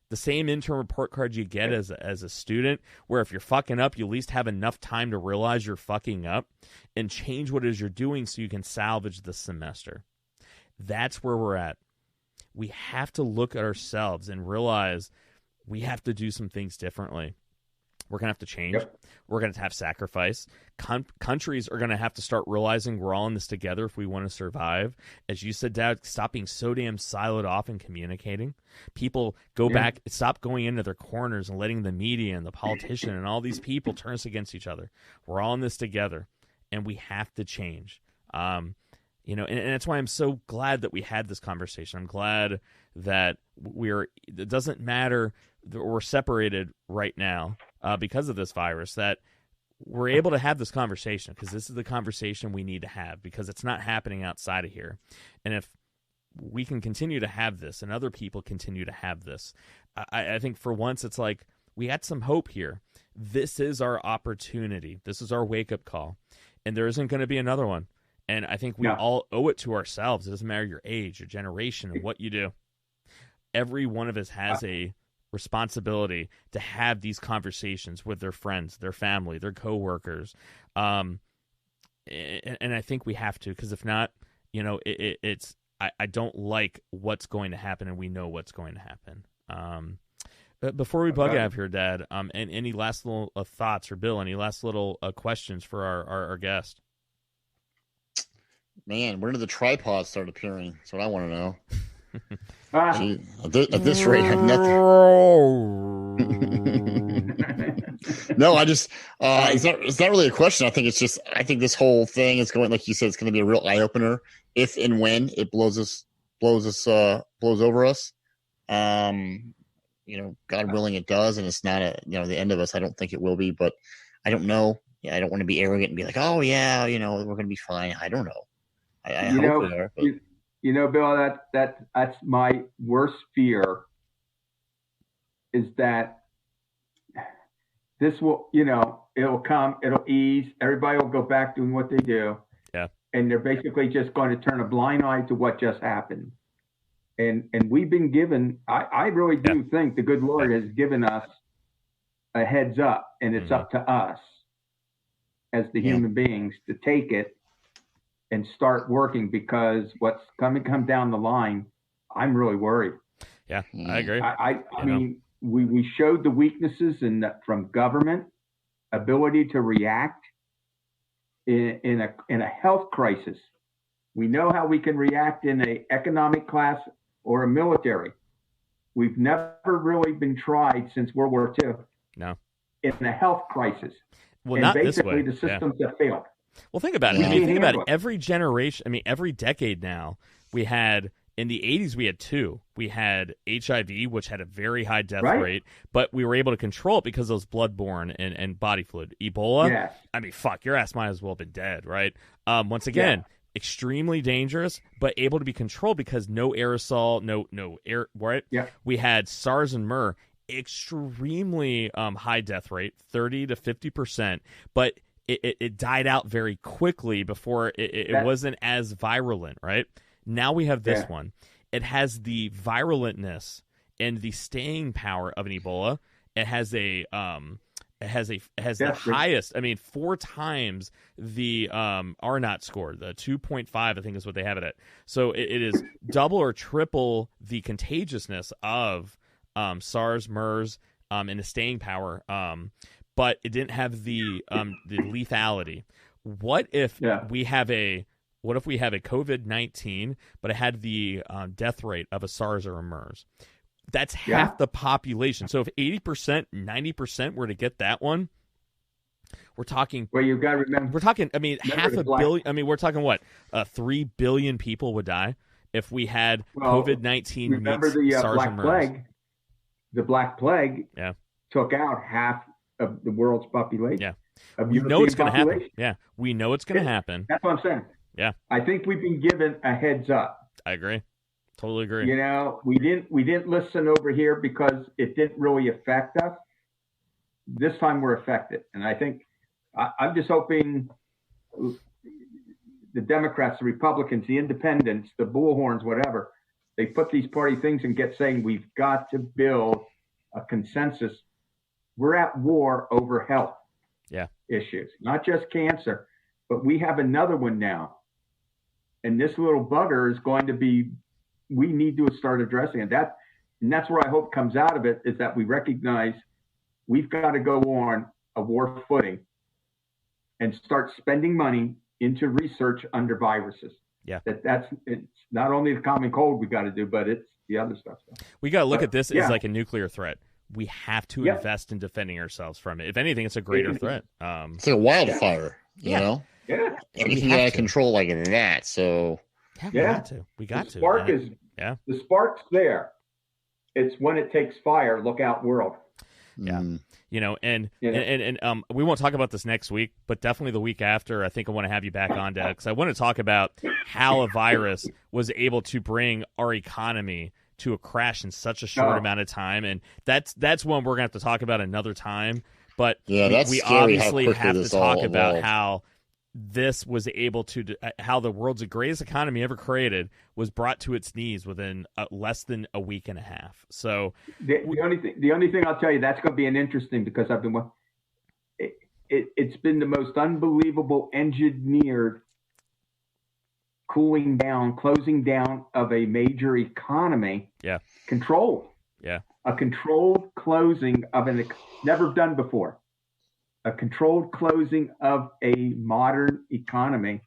The same interim report card you get as a student, where if you're fucking up, you at least have enough time to realize you're fucking up and change what it is you're doing so you can salvage the semester. That's where we're at. We have to look at ourselves and realize we have to do some things differently. We're going to have to change. Yep. We're going to have sacrifice. Countries are going to have to start realizing we're all in this together if we want to survive. As you said, Dad, stop being so damn siloed off and communicating. People go back, stop going into their corners and letting the media and the politician and all these people turn us against each other. We're all in this together, and we have to change. And that's why I'm so glad that we had this conversation. I'm glad that it doesn't matter that we're separated right now because of this virus, that we're able to have this conversation, because this is the conversation we need to have, because it's not happening outside of here. And if we can continue to have this and other people continue to have this, I think for once it's like we had some hope here. This is our opportunity. This is our wake-up call. And there isn't going to be another one. And I think we all owe it to ourselves. It doesn't matter your age, your generation, and what you do. Every one of us has a responsibility to have these conversations with their friends, their family, their coworkers. And I think we have to, because if not, it's I don't like what's going to happen, and we know what's going to happen. But before we bug out of here, Dad, and any last little thoughts, or Bill, any last little questions for our guest? Man, when did the tripods start appearing? That's what I want to know. Gee, at this rate, nothing. No, I just it's not really a question. I think it's just this whole thing is going, like you said, it's going to be a real eye opener if and when it blows over us. God willing, it does, and it's not the end of us. I don't think it will be, but I don't know. Yeah, I don't want to be arrogant and be like, oh yeah, we're going to be fine. I don't know. I hope we are. But... Bill, that's my worst fear, is that this will, it'll come, it'll ease, everybody will go back doing what they do. Yeah. And they're basically just going to turn a blind eye to what just happened. And we've been given, I really do think the good Lord has given us a heads up, and it's up to us as the human beings to take it and start working, because what's come down the line, I'm really worried. Yeah, I agree. I mean, we showed the weaknesses from government ability to react in a health crisis. We know how we can react in an economic class or a military. We've never really been tried since World War II. No. In a health crisis. Well, and not basically this way. The systems have failed. Well, think about it. Think about it. Every generation, every decade now, we had, in the 80s, we had two. We had HIV, which had a very high death rate, but we were able to control it because of those bloodborne and body fluid. Ebola, your ass might as well have been dead, right? Once again, extremely dangerous, but able to be controlled because no aerosol, no air, right? Yeah. We had SARS and MERS, extremely high death rate, 30 to 50%, but it died out very quickly before it wasn't as virulent, right? Now we have this one. It has the virulentness and the staying power of an Ebola. It has the highest, 4 times the R0 score, the 2.5, I think is what they have it at. So it is double or triple the contagiousness of SARS, MERS, and the staying power. But it didn't have the lethality. What if we have a COVID-19, but it had the death rate of a SARS or a MERS? That's half the population. So if 80%, 90% were to get that one, we're talking. Well, you've got to remember. We're talking. Half a billion. We're talking what? 3 billion people would die if we had COVID-19. Remember the SARS Black and MERS. Plague? The Black Plague took out half of the world's population. Yeah, we know it's going to happen. Yeah, we know it's going to happen. That's what I'm saying. Yeah, I think we've been given a heads up. I agree. Totally agree. We didn't listen over here because it didn't really affect us. This time we're affected, and I think I'm just hoping the Democrats, the Republicans, the Independents, the bullhorns, whatever, they put these party things and get saying we've got to build a consensus. We're at war over health issues, not just cancer, but we have another one now. And this little bugger is going to be, we need to start addressing it. And that's where I hope comes out of it, is that we recognize we've got to go on a war footing and start spending money into research under viruses. Yeah. It's not only the common cold we got to do, but it's the other stuff. We got to look at this as like a nuclear threat. We have to invest in defending ourselves from it. If anything, it's a greater threat. It's like a wildfire, you know? Yeah. Anything out of control like that. So we got to. The spark's there. It's when it takes fire, look out, world. Yeah. And we won't talk about this next week, but definitely the week after, I think I want to have you back on, Dad, because I want to talk about how a virus was able to bring our economy to a crash in such a short amount of time, and that's one we're gonna have to talk about another time. But we obviously have to talk about how this was able to how the world's greatest economy ever created was brought to its knees within less than a week and a half. So the only thing I'll tell you, that's going to be an interesting, because I've been it's been the most unbelievable engineered cooling down, closing down of a major economy. Yeah. Controlled. Yeah. A controlled closing of never done before. A controlled closing of a modern economy.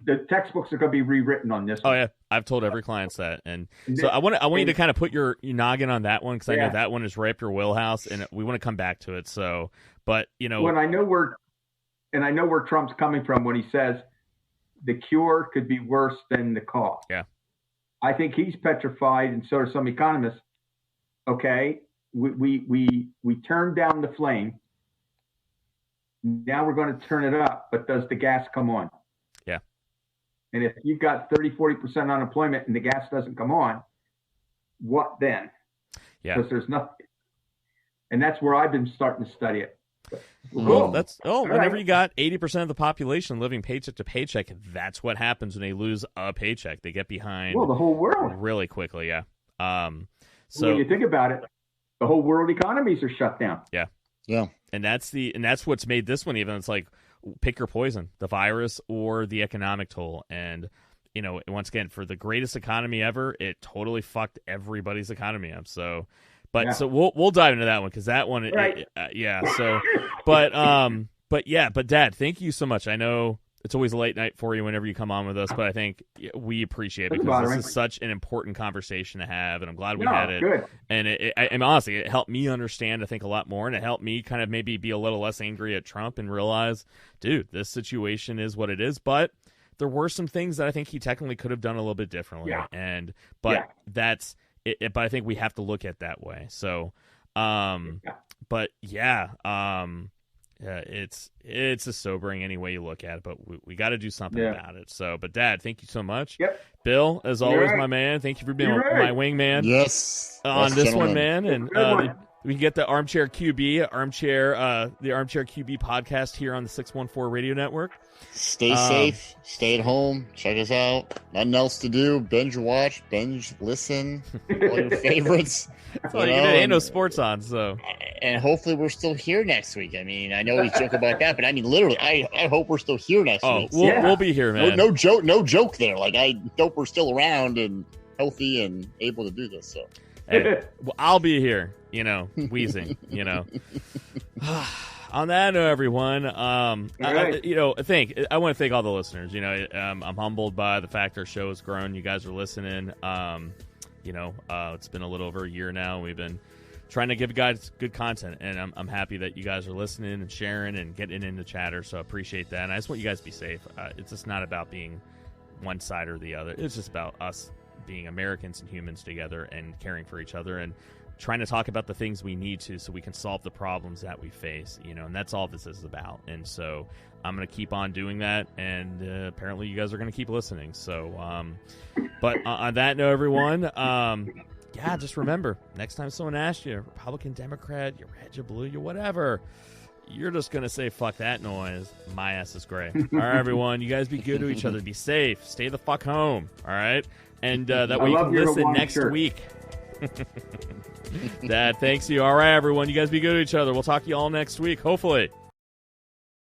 The textbooks are going to be rewritten on this one. Oh yeah, I've told every client that, and so I want you to kind of put your noggin on that one, because I know that one is right up your wheelhouse, and we want to come back to it. So, but when I know where Trump's coming from when he says the cure could be worse than the cause. Yeah, I think he's petrified, and so are some economists. Okay, we turned down the flame. Now we're going to turn it up, but does the gas come on? Yeah. And if you've got 30-40% unemployment and the gas doesn't come on, what then? Yeah. Because there's nothing. And that's where I've been starting to study it. Well, whenever you got 80% of the population living paycheck to paycheck, that's what happens when they lose a paycheck. They get behind. Well, the whole world. Really quickly, yeah. So when you think about it, the whole world economies are shut down. Yeah. Yeah. And that's what's made this one even. It's like, pick your poison, the virus or the economic toll. And, once again, for the greatest economy ever, it totally fucked everybody's economy up. So, so we'll dive into that one, because that one, right. So, but Dad, thank you so much. I know it's always a late night for you whenever you come on with us, but I think we appreciate it, because this is such an important conversation to have, and I'm glad we had it. Good. And honestly, it helped me understand, I think, a lot more, and it helped me kind of maybe be a little less angry at Trump and realize, dude, this situation is what it is. But there were some things that I think he technically could have done a little bit differently. Yeah. That's it. But I think we have to look at it that way. So, it's a sobering any way you look at it, but we got to do something about it. So, but Dad, thank you so much. Yep. Bill, as always, my man, thank you for being my wingman. Yes. On this gentlemen. one, man, and we can get the Armchair QB, the Armchair QB podcast here on the 614 Radio Network. Stay safe. Stay at home. Check us out. Nothing else to do. Binge watch. Binge listen. All your favorites. That's all you can do. Ain't no sports on, so. And hopefully we're still here next week. I mean, I know we joke about that, but I mean, literally, I hope we're still here next week. We'll be here, man. No joke there. Like, I hope we're still around and healthy and able to do this. So, hey, I'll be here. Wheezing. On that note, everyone, I want to thank all the listeners. I'm humbled by the fact our show has grown. You guys are listening. It's been a little over a year now. We've been trying to give you guys good content, and I'm happy that you guys are listening and sharing and getting into chatter. So I appreciate that, and I just want you guys to be safe. It's just not about being one side or the other. It's just about us being Americans and humans together and caring for each other and trying to talk about the things we need to so we can solve the problems that we face, and that's all this is about. And so I'm going to keep on doing that, and apparently you guys are going to keep listening. So, but on that note, everyone, just remember, next time someone asks you, Republican, Democrat, you're red, you're blue, you're whatever, you're just going to say, fuck that noise. My ass is gray. All right, everyone, you guys be good to each other. Be safe. Stay the fuck home. All right? And that way you can listen next week. Dad, thanks you. All right, everyone. You guys be good to each other. We'll talk to you all next week, hopefully.